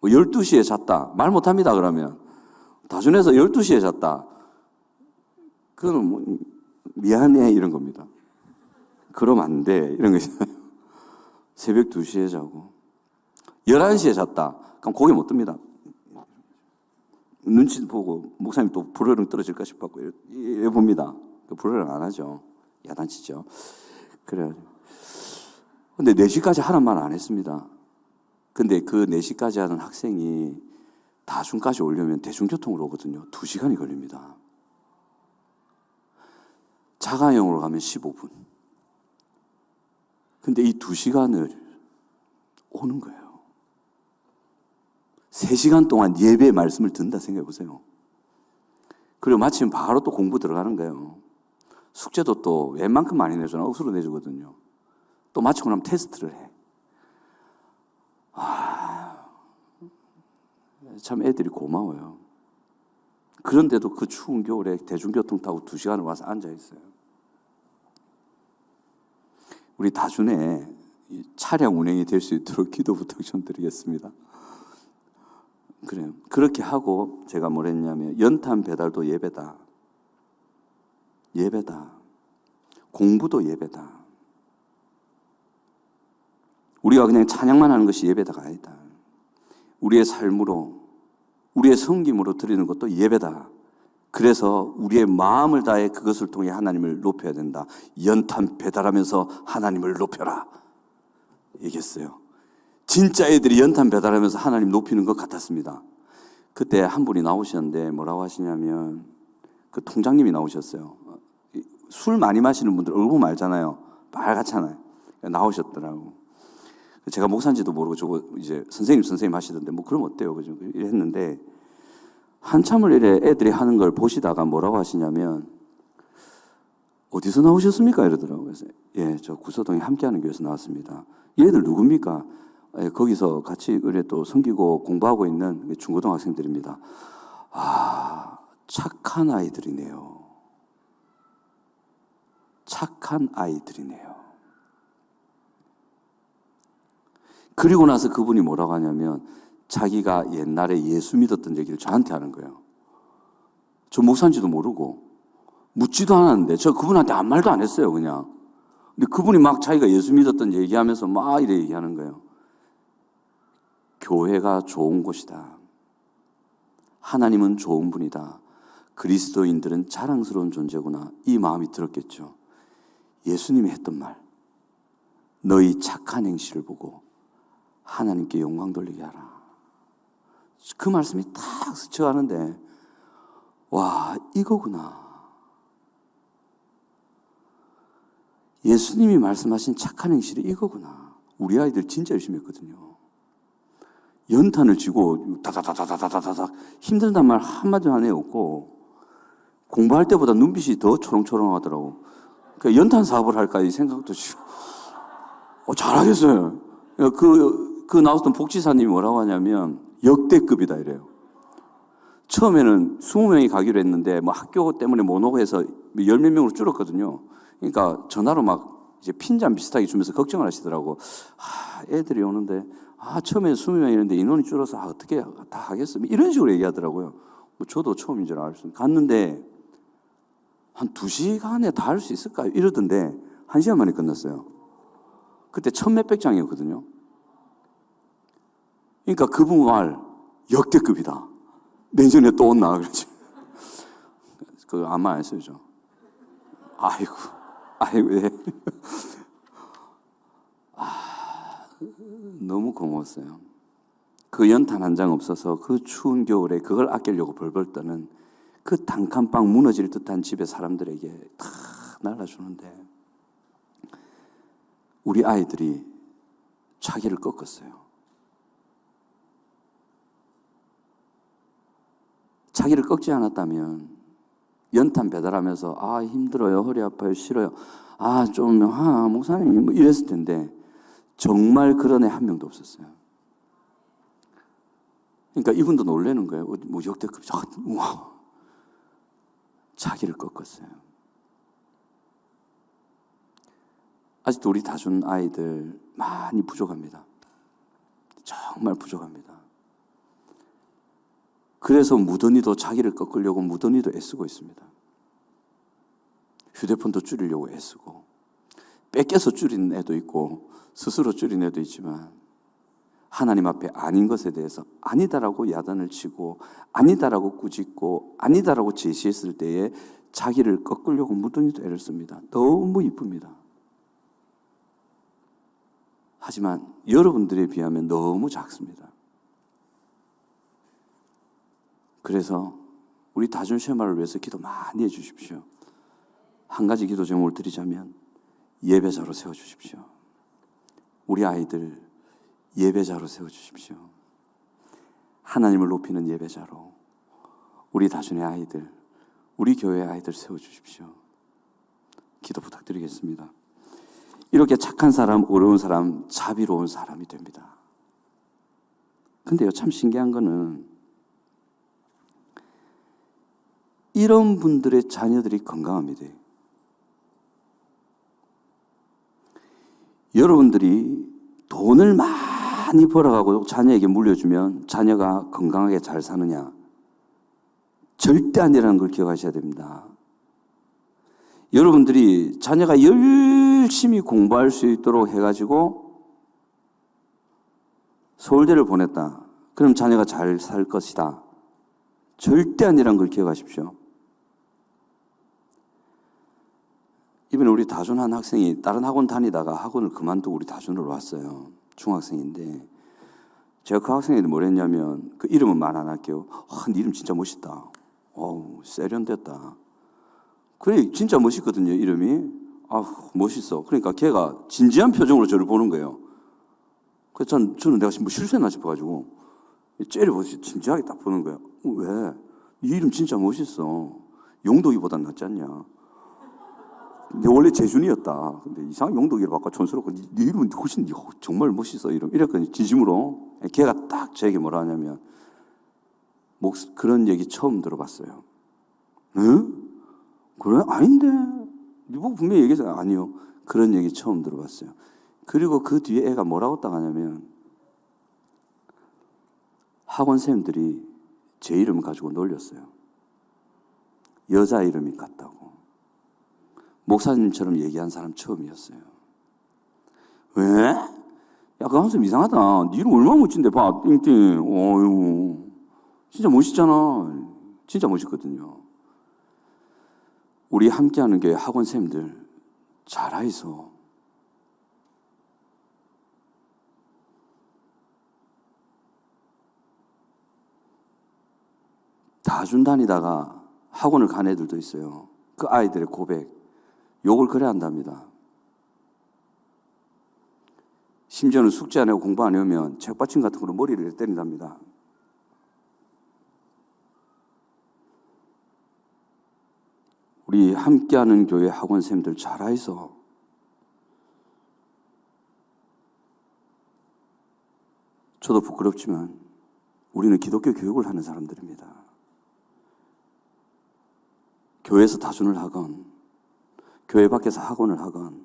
12시에 잤다. 말 못합니다, 그러면. 다준에서 12시에 잤다. 그건 뭐, 미안해, 이런 겁니다. 그러면 안 돼, 이런 거잖아요. 새벽 2시에 자고. 11시에 잤다. 그럼 고개 못 듭니다. 눈치 보고, 목사님 또 불어령 떨어질까 싶었고, 이래 봅니다. 불어령 안 하죠. 야단치죠. 그래. 근데 4시까지 하란 말 안 했습니다. 근데 그 4시까지 하는 학생이 다중까지 오려면 대중교통으로 오거든요. 2시간이 걸립니다. 자가용으로 가면 15분. 근데 이 2시간을 오는 거예요. 3시간 동안 예배의 말씀을 듣는다 생각해 보세요. 그리고 마침 바로 또 공부 들어가는 거예요. 숙제도 또 웬만큼 많이 내주나 억수로 내주거든요. 또 마치고 나면 테스트를 해. 참 애들이 고마워요. 그런데도 그 추운 겨울에 대중교통 타고 2시간을 와서 앉아있어요. 우리 다준에 차량 운행이 될 수 있도록 기도 부탁 좀 드리겠습니다. 그래요. 그렇게 하고 제가 뭘 했냐면 연탄 배달도 예배다. 예배다. 공부도 예배다. 우리가 그냥 찬양만 하는 것이 예배다가 아니다. 우리의 삶으로, 우리의 섬김으로 드리는 것도 예배다. 그래서 우리의 마음을 다해 그것을 통해 하나님을 높여야 된다. 연탄 배달하면서 하나님을 높여라. 얘기했어요. 진짜 애들이 연탄 배달하면서 하나님 높이는 것 같았습니다. 그때 한 분이 나오셨는데 뭐라고 하시냐면, 그 통장님이 나오셨어요. 술 많이 마시는 분들 얼굴 보면 알잖아요. 빨갛잖아요. 나오셨더라고. 제가 목사인지도 모르고 저거 이제 선생님 하시던데 뭐 그럼 어때요? 그죠? 이랬는데 한참을 이래 애들이 하는 걸 보시다가 뭐라고 하시냐면, 어디서 나오셨습니까? 이러더라고요. 그래서 예, 저 구서동에 함께하는 교회에서 나왔습니다. 얘들 누굽니까? 예, 거기서 같이 의뢰 또 섬기고 공부하고 있는 중고등학생들입니다. 아, 착한 아이들이네요. 착한 아이들이네요. 그리고 나서 그분이 뭐라고 하냐면 자기가 옛날에 예수 믿었던 얘기를 저한테 하는 거예요. 저 목사인지도 모르고 묻지도 않았는데 저 그분한테 아무 말도 안 했어요, 그냥. 근데 그분이 막 자기가 예수 믿었던 얘기하면서 막 이래 얘기하는 거예요. 교회가 좋은 곳이다. 하나님은 좋은 분이다. 그리스도인들은 자랑스러운 존재구나. 이 마음이 들었겠죠. 예수님이 했던 말. 너희 착한 행실을 보고 하나님께 영광 돌리게 하라. 그 말씀이 탁 스쳐가는데 와, 이거구나. 예수님이 말씀하신 착한 행실이 이거구나. 우리 아이들 진짜 열심히 했거든요. 연탄을 쥐고 다다다다다다다닥 힘들단 말 한마디도 안 해왔고 공부할 때보다 눈빛이 더 초롱초롱하더라고. 그러니까 연탄 사업을 할까 이 생각도 잘하겠어요. 그 나왔던 복지사님이 뭐라고 하냐면 역대급이다 이래요. 처음에는 20명이 가기로 했는데 뭐 학교 때문에 못 오고 해서 10몇 명으로 줄었거든요. 그러니까 전화로 막 이제 핀잔 비슷하게 주면서 걱정을 하시더라고. 애들이 오는데 처음에 20명이었는데 인원이 줄어서 어떻게 다 하겠습니까? 이런 식으로 얘기하더라고요. 뭐 저도 처음인 줄 알았어요. 갔는데 한 2시간에 다 할 수 있을까요? 이러던데 1시간 만에 끝났어요. 그때 1000몇백 장이었거든요. 그러니까 그분 말 역대급이다. 내년에 또 온나 그러지. 그거 아무 말 안 했어요, 저. 아이고, 예. 너무 고마웠어요. 그 연탄 한 장 없어서 그 추운 겨울에 그걸 아끼려고 벌벌 떠는 그 단칸방 무너질 듯한 집의 사람들에게 다 날라주는데 우리 아이들이 자기를 꺾었어요. 자기를 꺾지 않았다면 연탄 배달하면서 힘들어요, 허리 아파요, 싫어요, 목사님 뭐 이랬을 텐데 정말 그런 애 한 명도 없었어요. 그러니까 이분도 놀라는 거예요. 뭐 역대급, 우와. 자기를 꺾었어요. 아직도 우리 다준 아이들 많이 부족합니다. 정말 부족합니다. 그래서 무던히도 자기를 꺾으려고 무던히도 애쓰고 있습니다. 휴대폰도 줄이려고 애쓰고 뺏겨서 줄인 애도 있고 스스로 줄인 애도 있지만 하나님 앞에 아닌 것에 대해서 아니다라고 야단을 치고 아니다라고 꾸짖고 아니다라고 제시했을 때에 자기를 꺾으려고 무던히도 애를 씁니다. 너무 이쁩니다. 하지만 여러분들에 비하면 너무 작습니다. 그래서 우리 다준 쉐마를 위해서 기도 많이 해주십시오. 한 가지 기도 제목을 드리자면 예배자로 세워주십시오. 우리 아이들 예배자로 세워주십시오. 하나님을 높이는 예배자로 우리 다준의 아이들, 우리 교회의 아이들 세워주십시오. 기도 부탁드리겠습니다. 이렇게 착한 사람, 어려운 사람, 자비로운 사람이 됩니다. 근데요, 참 신기한 거는 이런 분들의 자녀들이 건강합니다. 여러분들이 돈을 많이 벌어가고 자녀에게 물려주면 자녀가 건강하게 잘 사느냐? 절대 아니라는 걸 기억하셔야 됩니다. 여러분들이 자녀가 열심히 공부할 수 있도록 해가지고 서울대를 보냈다. 그럼 자녀가 잘 살 것이다. 절대 아니라는 걸 기억하십시오. 이번에 우리 다준 한 학생이 다른 학원 다니다가 학원을 그만두고 우리 다준으로 왔어요. 중학생인데 제가 그 학생한테 뭘 했냐면 그 이름은 말 안 할게요. 네 이름 진짜 멋있다. 세련됐다. 그래 진짜 멋있거든요. 이름이. 멋있어. 그러니까 걔가 진지한 표정으로 저를 보는 거예요. 그래서 저는 내가 뭐 실수했나 싶어가지고 째려보시 진지하게 딱 보는 거예요. 왜? 네 이름 진짜 멋있어. 용덕이보단 낫지 않냐? 근데 원래 재준이었다. 근데 이상하게 용덕이를 바꿔 촌스럽고 네 이름은 훨씬 정말 멋있어. 이랬거든요. 진심으로. 걔가 딱 저에게 뭐라 하냐면 그런 얘기 처음 들어봤어요. 응? 그래? 아닌데. 네 보고 분명히 얘기했어요. 아니요. 그런 얘기 처음 들어봤어요. 그리고 그 뒤에 애가 뭐라고 딱 하냐면 학원 선생님들이 제 이름 가지고 놀렸어요. 여자 이름이 같다고. 목사님처럼 얘기한 사람 처음이었어요. 왜? 야, 그 한숨 이상하다. 니 이름 얼마나 멋진데, 봐. 띵띵. 어휴. 진짜 멋있잖아. 진짜 멋있거든요. 우리 함께하는 교회 학원생들 잘하이소. 다준 다니다가 학원을 간 애들도 있어요. 그 아이들의 고백, 욕을 그래 한답니다. 심지어는 숙제 안 하고 공부 안 해오면 책받침 같은 걸로 머리를 때린답니다. 우리 함께하는 교회 학원생들 잘하이소. 저도 부끄럽지만 우리는 기독교 교육을 하는 사람들입니다. 교회에서 다준을 하건 교회 밖에서 학원을 하건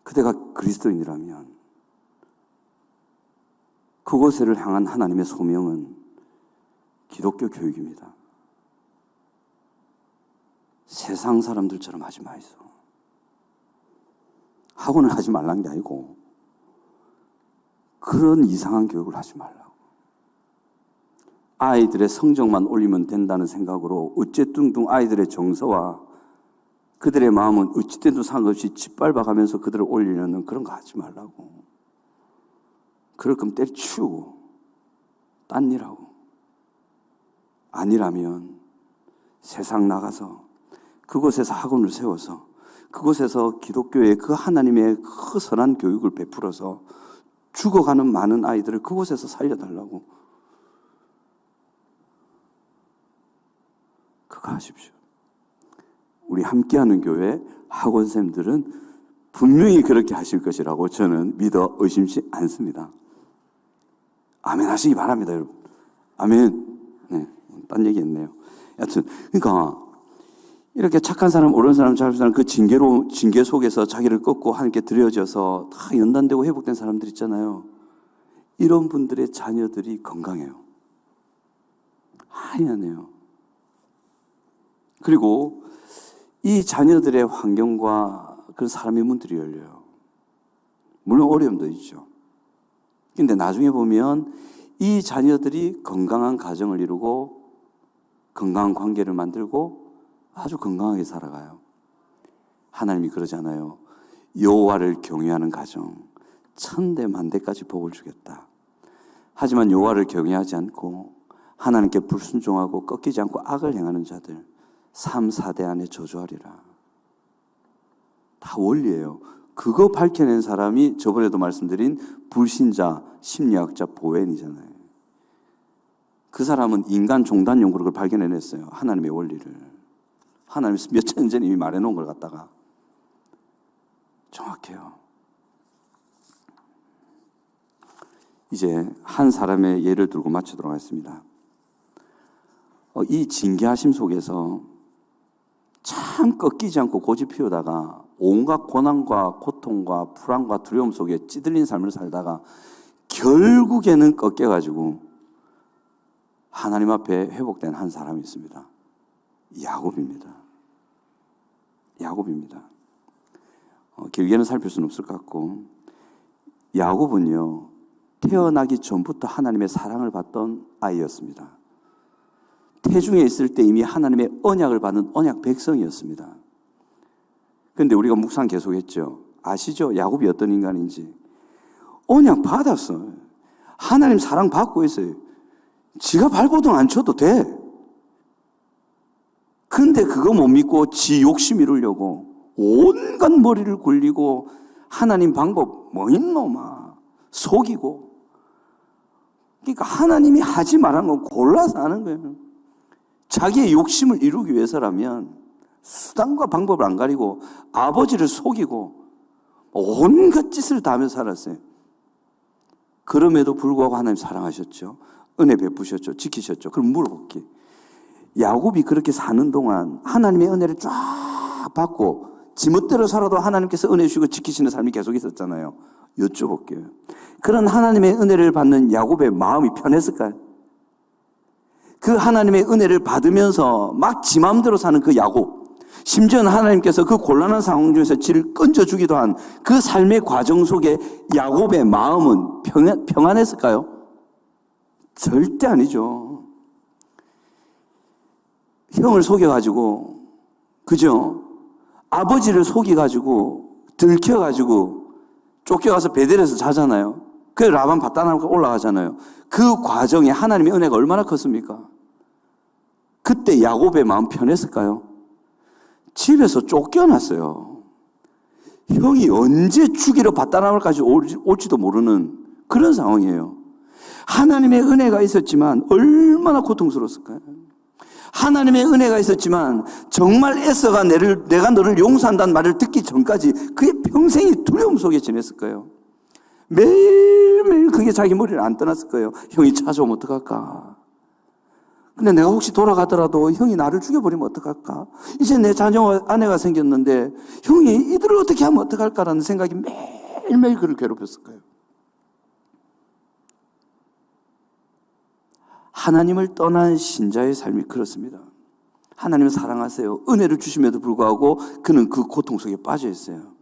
그대가 그리스도인이라면 그곳을 향한 하나님의 소명은 기독교 교육입니다. 세상 사람들처럼 하지 마이소. 학원을 하지 말라는 게 아니고 그런 이상한 교육을 하지 말라고. 아이들의 성적만 올리면 된다는 생각으로 어째뚱뚱 아이들의 정서와 그들의 마음은 어찌된도 상관없이 짓밟아가면서 그들을 올리려는 그런 거 하지 말라고. 그럴 거면 때려치우고 딴 일하고. 아니라면 세상 나가서 그곳에서 학원을 세워서 그곳에서 기독교의 그 하나님의 그 선한 교육을 베풀어서 죽어가는 많은 아이들을 그곳에서 살려달라고. 그거 하십시오. 우리 함께하는 교회 학원생들은 분명히 그렇게 하실 것이라고 저는 믿어 의심치 않습니다. 아멘 하시기 바랍니다, 여러분. 아멘. 네, 딴 얘기 했네요. 여튼 그러니까 이렇게 착한 사람, 옳은 사람, 잘못한 사람 그 징계 속에서 자기를 꺾고 하나님께 드려져서 다 연단되고 회복된 사람들 있잖아요. 이런 분들의 자녀들이 건강해요. 희한해요. 그리고 이 자녀들의 환경과 그 사람의 문들이 열려요. 물론 어려움도 있죠. 근데 나중에 보면 이 자녀들이 건강한 가정을 이루고 건강한 관계를 만들고 아주 건강하게 살아가요. 하나님이 그러잖아요. 여호와를 경외하는 가정 천대 만대까지 복을 주겠다. 하지만 여호와를 경외하지 않고 하나님께 불순종하고 꺾이지 않고 악을 행하는 자들 3, 4대 안에 저주하리라. 다 원리예요. 그거 밝혀낸 사람이 저번에도 말씀드린 불신자 심리학자 보웬이잖아요. 그 사람은 인간 종단 연구로 그걸 발견해냈어요. 하나님의 원리를. 하나님이 몇천 년 전에 이미 말해놓은 걸 갖다가. 정확해요. 이제 한 사람의 예를 들고 마치도록 하겠습니다. 이 징계하심 속에서 참 꺾이지 않고 고집 피우다가 온갖 고난과 고통과 불안과 두려움 속에 찌들린 삶을 살다가 결국에는 꺾여가지고 하나님 앞에 회복된 한 사람이 있습니다. 야곱입니다. 야곱입니다. 길게는 살필 수는 없을 것 같고 야곱은요 태어나기 전부터 하나님의 사랑을 받던 아이였습니다. 태중에 있을 때 이미 하나님의 언약을 받는 언약 백성이었습니다. 그런데 우리가 묵상 계속했죠. 아시죠? 야곱이 어떤 인간인지. 언약 받았어. 하나님 사랑 받고 있어요. 지가 발버둥 안 쳐도 돼. 근데 그거 못 믿고 지 욕심 이루려고 온갖 머리를 굴리고 하나님 방법 뭐 있노마 속이고. 그러니까 하나님이 하지 말한 건 골라서 하는 거예요. 자기의 욕심을 이루기 위해서라면 수단과 방법을 안 가리고 아버지를 속이고 온갖 짓을 다 하며 살았어요. 그럼에도 불구하고 하나님 사랑하셨죠. 은혜 베푸셨죠. 지키셨죠. 그럼 물어볼게. 야곱이 그렇게 사는 동안 하나님의 은혜를 쫙 받고 지멋대로 살아도 하나님께서 은혜 주시고 지키시는 삶이 계속 있었잖아요. 여쭤볼게요. 그런 하나님의 은혜를 받는 야곱의 마음이 편했을까요? 그 하나님의 은혜를 받으면서 막 지 마음대로 사는 그 야곱, 심지어는 하나님께서 그 곤란한 상황 중에서 지를 건져주기도 한 그 삶의 과정 속에 야곱의 마음은 평안했을까요? 절대 아니죠. 형을 속여가지고, 그죠? 아버지를 속여가지고, 들켜가지고, 쫓겨가서 베델에서 자잖아요. 그래서 라반 밭단하고 올라가잖아요. 그 과정에 하나님의 은혜가 얼마나 컸습니까? 그때 야곱의 마음 편했을까요? 집에서 쫓겨났어요. 형이 언제 죽이러 밭단함을까지 올지도 모르는 그런 상황이에요. 하나님의 은혜가 있었지만 얼마나 고통스러웠을까요? 하나님의 은혜가 있었지만 정말 에서가 내가 너를 용서한다는 말을 듣기 전까지 그의 평생이 두려움 속에 지냈을 거예요. 매일매일 그게 자기 머리를 안 떠났을 거예요. 형이 찾아오면 어떡할까? 근데 내가 혹시 돌아가더라도 형이 나를 죽여버리면 어떡할까? 이제 내 자녀와 아내가 생겼는데 형이 이들을 어떻게 하면 어떡할까라는 생각이 매일매일 그를 괴롭혔을 거예요. 하나님을 떠난 신자의 삶이 그렇습니다. 하나님을 사랑하세요. 은혜를 주심에도 불구하고 그는 그 고통 속에 빠져 있어요.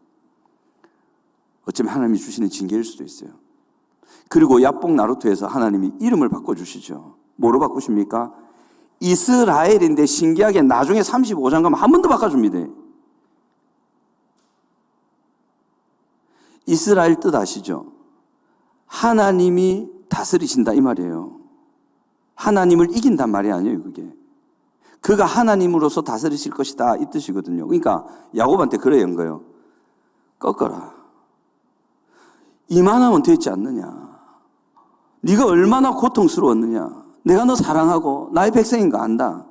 어쩌면 하나님이 주시는 징계일 수도 있어요. 그리고 야복 나루토에서 하나님이 이름을 바꿔주시죠. 뭐로 바꾸십니까? 이스라엘인데 신기하게 나중에 35장 가면 한 번 더 바꿔줍니다. 이스라엘 뜻 아시죠? 하나님이 다스리신다 이 말이에요. 하나님을 이긴단 말이 아니에요, 그게. 그가 하나님으로서 다스리실 것이다 이 뜻이거든요. 그러니까 야곱한테 그래 연 거예요. 꺾어라. 이만하면 되지 않느냐. 네가 얼마나 고통스러웠느냐. 내가 너 사랑하고 나의 백성인 거 안다.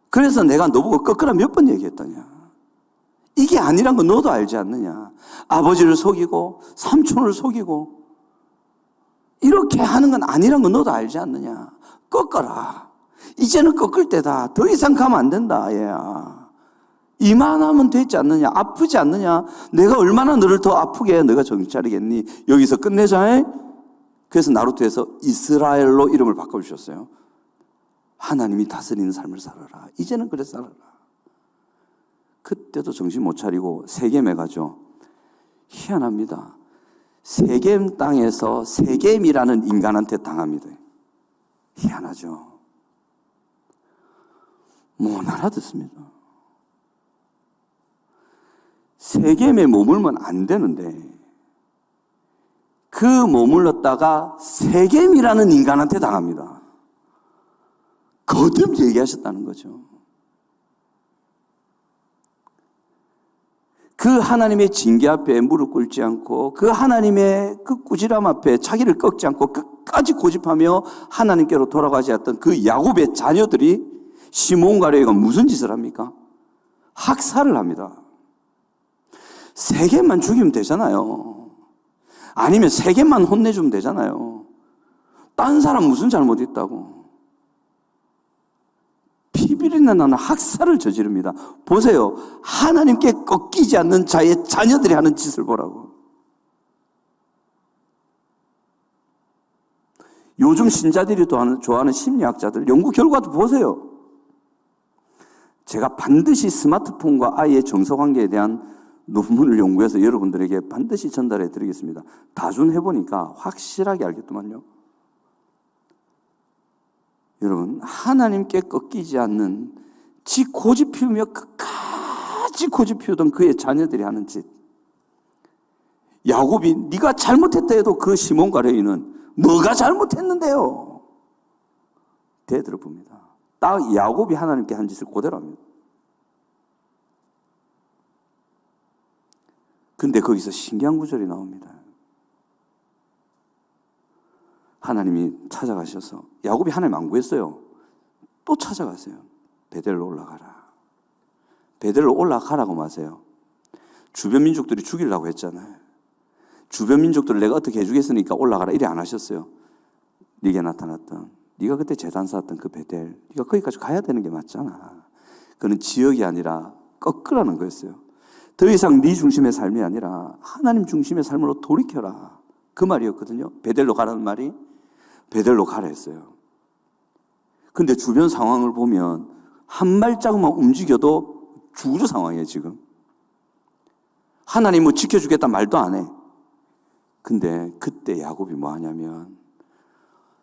그래서 내가 너보고 꺾으라 몇 번 얘기했더냐. 이게 아니란 거 너도 알지 않느냐. 아버지를 속이고 삼촌을 속이고 이렇게 하는 건 아니란 거 너도 알지 않느냐. 꺾어라. 이제는 꺾을 때다. 더 이상 가면 안 된다. 얘야. 이만하면 되지 않느냐. 아프지 않느냐. 내가 얼마나 너를 더 아프게 너가 정신 차리겠니. 여기서 끝내자. 그래서 나루토에서 이스라엘로 이름을 바꿔주셨어요. 하나님이 다스리는 삶을 살아라. 이제는 그래 살아라. 그때도 정신 못 차리고 세겜에 가죠. 희한합니다. 세겜 땅에서 세겜이라는 인간한테 당합니다. 희한하죠. 못 알아듣습니다. 세겜에 머물면 안 되는데 그 머물렀다가 세겜이라는 인간한테 당합니다. 거듭 얘기하셨다는 거죠. 그 하나님의 징계 앞에 무릎 꿇지 않고 그 하나님의 그 꾸지람 앞에 자기를 꺾지 않고 끝까지 고집하며 하나님께로 돌아가지 않았던 그 야곱의 자녀들이 시몬과 레위가 무슨 짓을 합니까? 학살을 합니다. 세겜만 죽이면 되잖아요. 아니면 세겜만 혼내주면 되잖아요. 딴 사람 무슨 잘못했다고. 피비린내 나는 학살을 저지릅니다. 보세요. 하나님께 꺾이지 않는 자의 자녀들이 하는 짓을 보라고. 요즘 신자들이 좋아하는 심리학자들 연구 결과도 보세요. 제가 반드시 스마트폰과 아이의 정서관계에 대한 논문을 연구해서 여러분들에게 반드시 전달해 드리겠습니다. 다준해보니까 확실하게 알겠더만요. 여러분, 하나님께 꺾이지 않는 지 고집 피우며 끝까지 고집 피우던 그의 자녀들이 하는 짓. 야곱이 네가 잘못했다 해도 그 시몬과 레위는 뭐가 잘못했는데요? 되들어봅니다. 딱 야곱이 하나님께 한 짓을 그대로 합니다. 근데 거기서 신기한 구절이 나옵니다. 하나님이 찾아가셔서 야곱이 하나님 안 구했어요. 또 찾아가세요. 베델로 올라가라. 베델로 올라가라고 마세요. 주변 민족들이 죽이려고 했잖아요. 주변 민족들을 내가 어떻게 해주겠으니까 올라가라 이래 안 하셨어요. 네게 나타났던 네가 그때 제단 쌓았던 그 베델 네가 거기까지 가야 되는 게 맞잖아. 그는 지역이 아니라 꺾으라는 거였어요. 더 이상 네 중심의 삶이 아니라 하나님 중심의 삶으로 돌이켜라. 그 말이었거든요. 베델로 가라는 말이. 베델로 가라 했어요. 근데 주변 상황을 보면 한 발자국만 움직여도 죽을 상황이에요, 지금. 하나님 뭐 지켜주겠다 말도 안 해. 근데 그때 야곱이 뭐 하냐면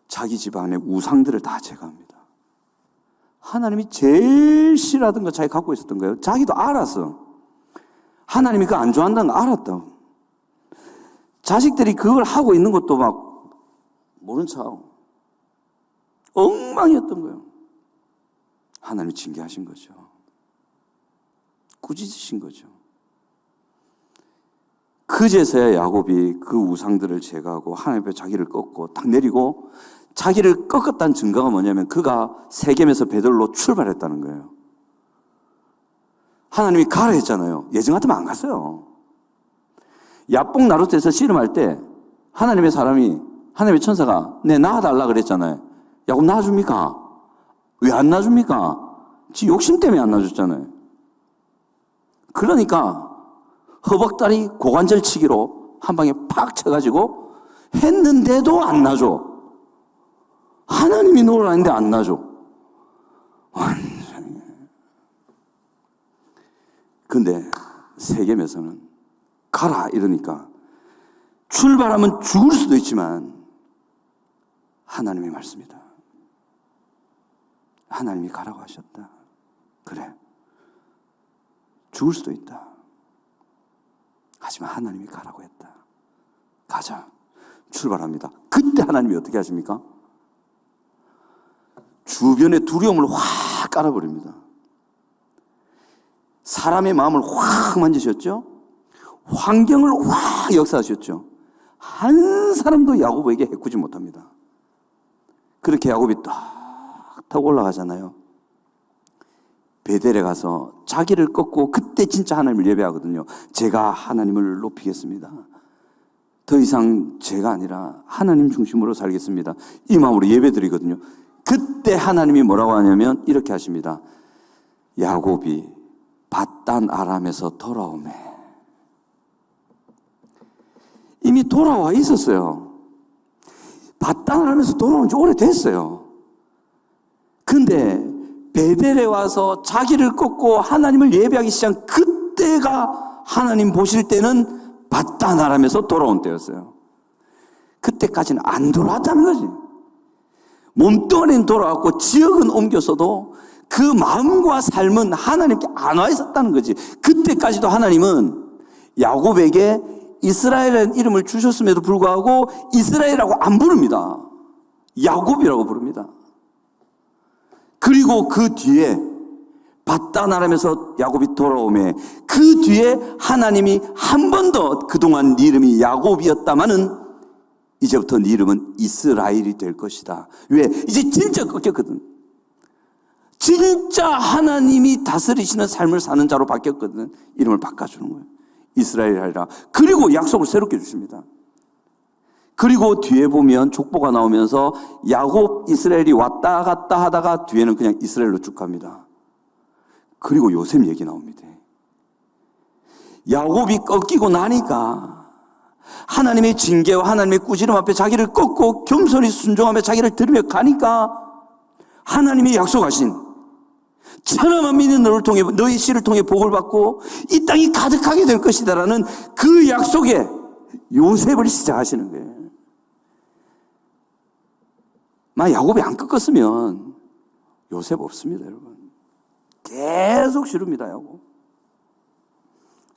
자기 집안의 우상들을 다 제거합니다. 하나님이 제일 싫어하던 거 자기 갖고 있었던 거예요. 자기도 알았어. 하나님이 그거 안 좋아한다는 거 알았다고. 자식들이 그걸 하고 있는 것도 막 모른 척하고 엉망이었던 거예요. 하나님이 징계하신 거죠. 꾸짖으신 거죠. 그제서야 야곱이 그 우상들을 제거하고 하나님 앞에 자기를 꺾고 딱 내리고, 자기를 꺾었다는 증거가 뭐냐면 그가 세겜에서 베들로 출발했다는 거예요. 하나님이 가라 했잖아요. 예정 같으면 안 갔어요. 야복 나루트에서 씨름할 때 하나님의 사람이, 하나님의 천사가 내 낳아달라 그랬잖아요. 야곱 낳아줍니까? 왜 안 낳아줍니까? 지 욕심 때문에 안 낳아줬잖아요. 그러니까 허벅다리 고관절 치기로 한 방에 팍 쳐가지고 했는데도 안 놔줘. 하나님이 놓으라는데 안 놔줘. 완전히. 근데 세겜에서는 가라 이러니까 출발하면 죽을 수도 있지만 하나님의 말씀이다. 하나님이 가라고 하셨다. 그래. 죽을 수도 있다. 하지만 하나님이 가라고 했다. 가자. 출발합니다. 그때 하나님이 어떻게 하십니까? 주변에 두려움을 확 깔아버립니다. 사람의 마음을 확 만지셨죠? 환경을 확 역사하셨죠? 한 사람도 야곱에게 해꾸지 못합니다. 그렇게 야곱이 딱 타고 올라가잖아요. 베델에 가서 자기를 꺾고 그때 진짜 하나님을 예배하거든요. 제가 하나님을 높이겠습니다. 더 이상 제가 아니라 하나님 중심으로 살겠습니다. 이 마음으로 예배드리거든요. 그때 하나님이 뭐라고 하냐면 이렇게 하십니다. 야곱이 밧단 아람에서 돌아오매. 이미 돌아와 있었어요. 밧단 아람에서 돌아온 지 오래됐어요. 근데 베델에 와서 자기를 꺾고 하나님을 예배하기 시작한 그때가 하나님 보실 때는 밧단 아람에서 돌아온 때였어요. 그때까지는 안 돌아왔다는 거지. 몸뚱아리는 돌아왔고 지역은 옮겼어도 그 마음과 삶은 하나님께 안 와 있었다는 거지. 그때까지도 하나님은 야곱에게 이스라엘이라는 이름을 주셨음에도 불구하고 이스라엘이라고 안 부릅니다. 야곱이라고 부릅니다. 그리고 그 뒤에 밧단 아람에서 야곱이 돌아오매 그 뒤에 하나님이 한 번 더 그동안 네 이름이 야곱이었다마는 이제부터 네 이름은 이스라엘이 될 것이다. 왜? 이제 진짜 꺾였거든. 진짜 하나님이 다스리시는 삶을 사는 자로 바뀌었거든. 이름을 바꿔주는 거예요. 이스라엘이라. 그리고 약속을 새롭게 주십니다. 그리고 뒤에 보면 족보가 나오면서 야곱, 이스라엘이 왔다 갔다 하다가 뒤에는 그냥 이스라엘로 쭉 갑니다. 그리고 요셉 얘기 나옵니다. 야곱이 꺾이고 나니까 하나님의 징계와 하나님의 꾸지람 앞에 자기를 꺾고 겸손히 순종하며 자기를 들으며 가니까 하나님이 약속하신 천하만 믿는 너를 통해 너의 씨를 통해 복을 받고 이 땅이 가득하게 될 것이다라는 그 약속에 요셉을 시작하시는 거예요. 만약 야곱이 안 꺾었으면 요셉 없습니다, 여러분. 계속 싫습니다, 야곱.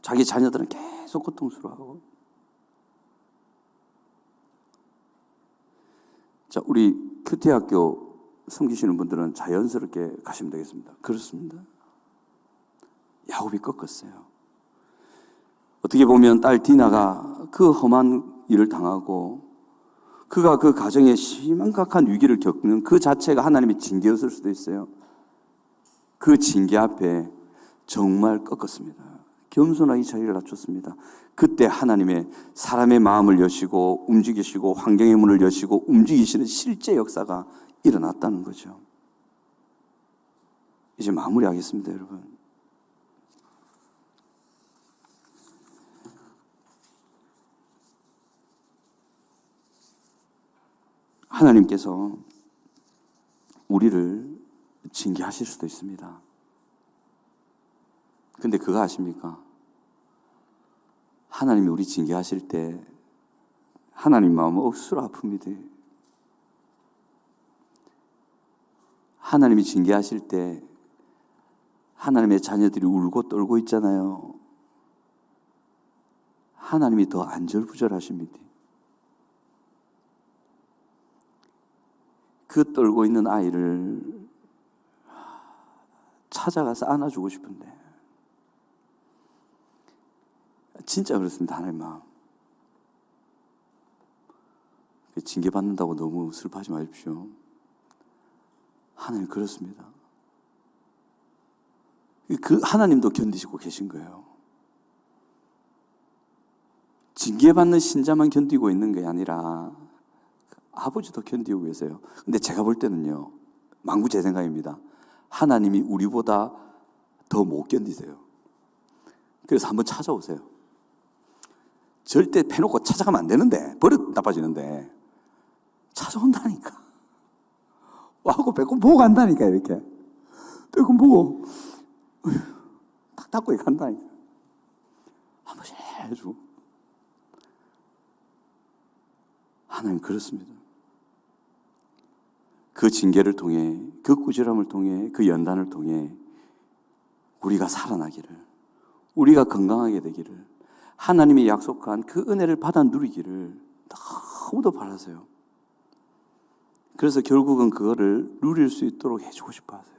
자기 자녀들은 계속 고통스러워하고. 자, 우리 큐티학교 섬기시는 분들은 자연스럽게 가시면 되겠습니다. 그렇습니다. 야곱이 꺾었어요. 어떻게 보면 딸 디나가 그 험한 일을 당하고 그가 그 가정에 심각한 위기를 겪는 그 자체가 하나님의 징계였을 수도 있어요. 그 징계 앞에 정말 꺾었습니다. 겸손하게 자기를 낮췄습니다. 그때 하나님의 사람의 마음을 여시고 움직이시고 환경의 문을 여시고 움직이시는 실제 역사가 일어났다는 거죠. 이제 마무리하겠습니다, 여러분. 하나님께서 우리를 징계하실 수도 있습니다. 근데 그거 아십니까? 하나님이 우리 징계하실 때 하나님 마음은 억수로 아픕니다. 하나님이 징계하실 때 하나님의 자녀들이 울고 떨고 있잖아요. 하나님이 더 안절부절하십니다. 그 떨고 있는 아이를 찾아가서 안아주고 싶은데 진짜 그렇습니다. 하나님 마음. 징계받는다고 너무 슬퍼하지 마십시오. 하나님 그렇습니다. 그 하나님도 견디시고 계신 거예요. 징계받는 신자만 견디고 있는 게 아니라 아버지도 견디고 계세요. 근데 제가 볼 때는요, 만구 제 생각입니다. 하나님이 우리보다 더 못 견디세요. 그래서 한번 찾아오세요. 절대 패놓고 찾아가면 안 되는데, 버릇 나빠지는데 찾아온다니까. 와고 배꼽 보고 간다니까. 이렇게 배꼽 보고 탁 닦고 간다니까. 한 번씩 해주고. 하나님 그렇습니다. 그 징계를 통해, 그 꾸지람을 통해, 그 연단을 통해 우리가 살아나기를, 우리가 건강하게 되기를, 하나님이 약속한 그 은혜를 받아 누리기를 너무도 바라세요. 그래서 결국은 그거를 누릴 수 있도록 해주고 싶어 하세요.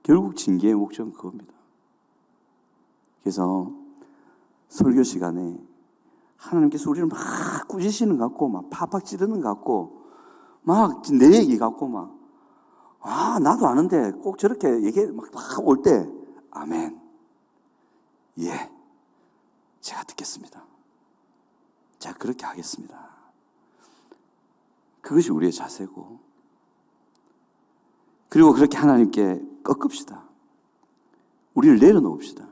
결국 징계의 목적은 그겁니다. 그래서 설교 시간에 하나님께서 우리를 막 꾸짖으시는 것 같고, 막 팍팍 찌르는 것 같고, 막 내 얘기 같고, 막, 나도 아는데 꼭 저렇게 얘기 막 올 때, 아멘. 예. 제가 듣겠습니다. 제가 그렇게 하겠습니다. 그것이 우리의 자세고, 그리고 그렇게 하나님께 꺾읍시다. 우리를 내려놓읍시다.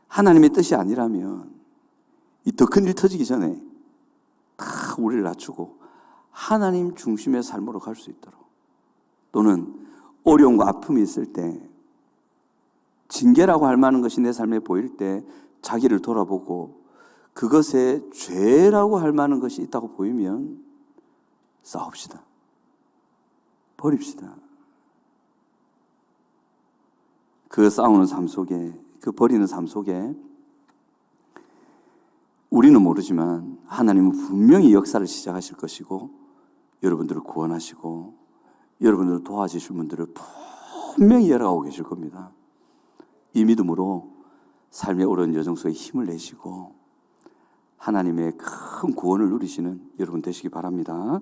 하나님의 뜻이 아니라면 이 더 큰 일 터지기 전에 다 우리를 낮추고 하나님 중심의 삶으로 갈 수 있도록, 또는 어려움과 아픔이 있을 때, 징계라고 할 만한 것이 내 삶에 보일 때 자기를 돌아보고 그것에 죄라고 할 만한 것이 있다고 보이면 싸웁시다. 버립시다. 그 싸우는 삶 속에, 그 버리는 삶 속에 우리는 모르지만 하나님은 분명히 역사를 시작하실 것이고, 여러분들을 구원하시고 여러분들을 도와주실 분들을 분명히 열어가고 계실 겁니다. 이 믿음으로 삶의 어려운 여정 속에 힘을 내시고 하나님의 큰 구원을 누리시는 여러분 되시기 바랍니다.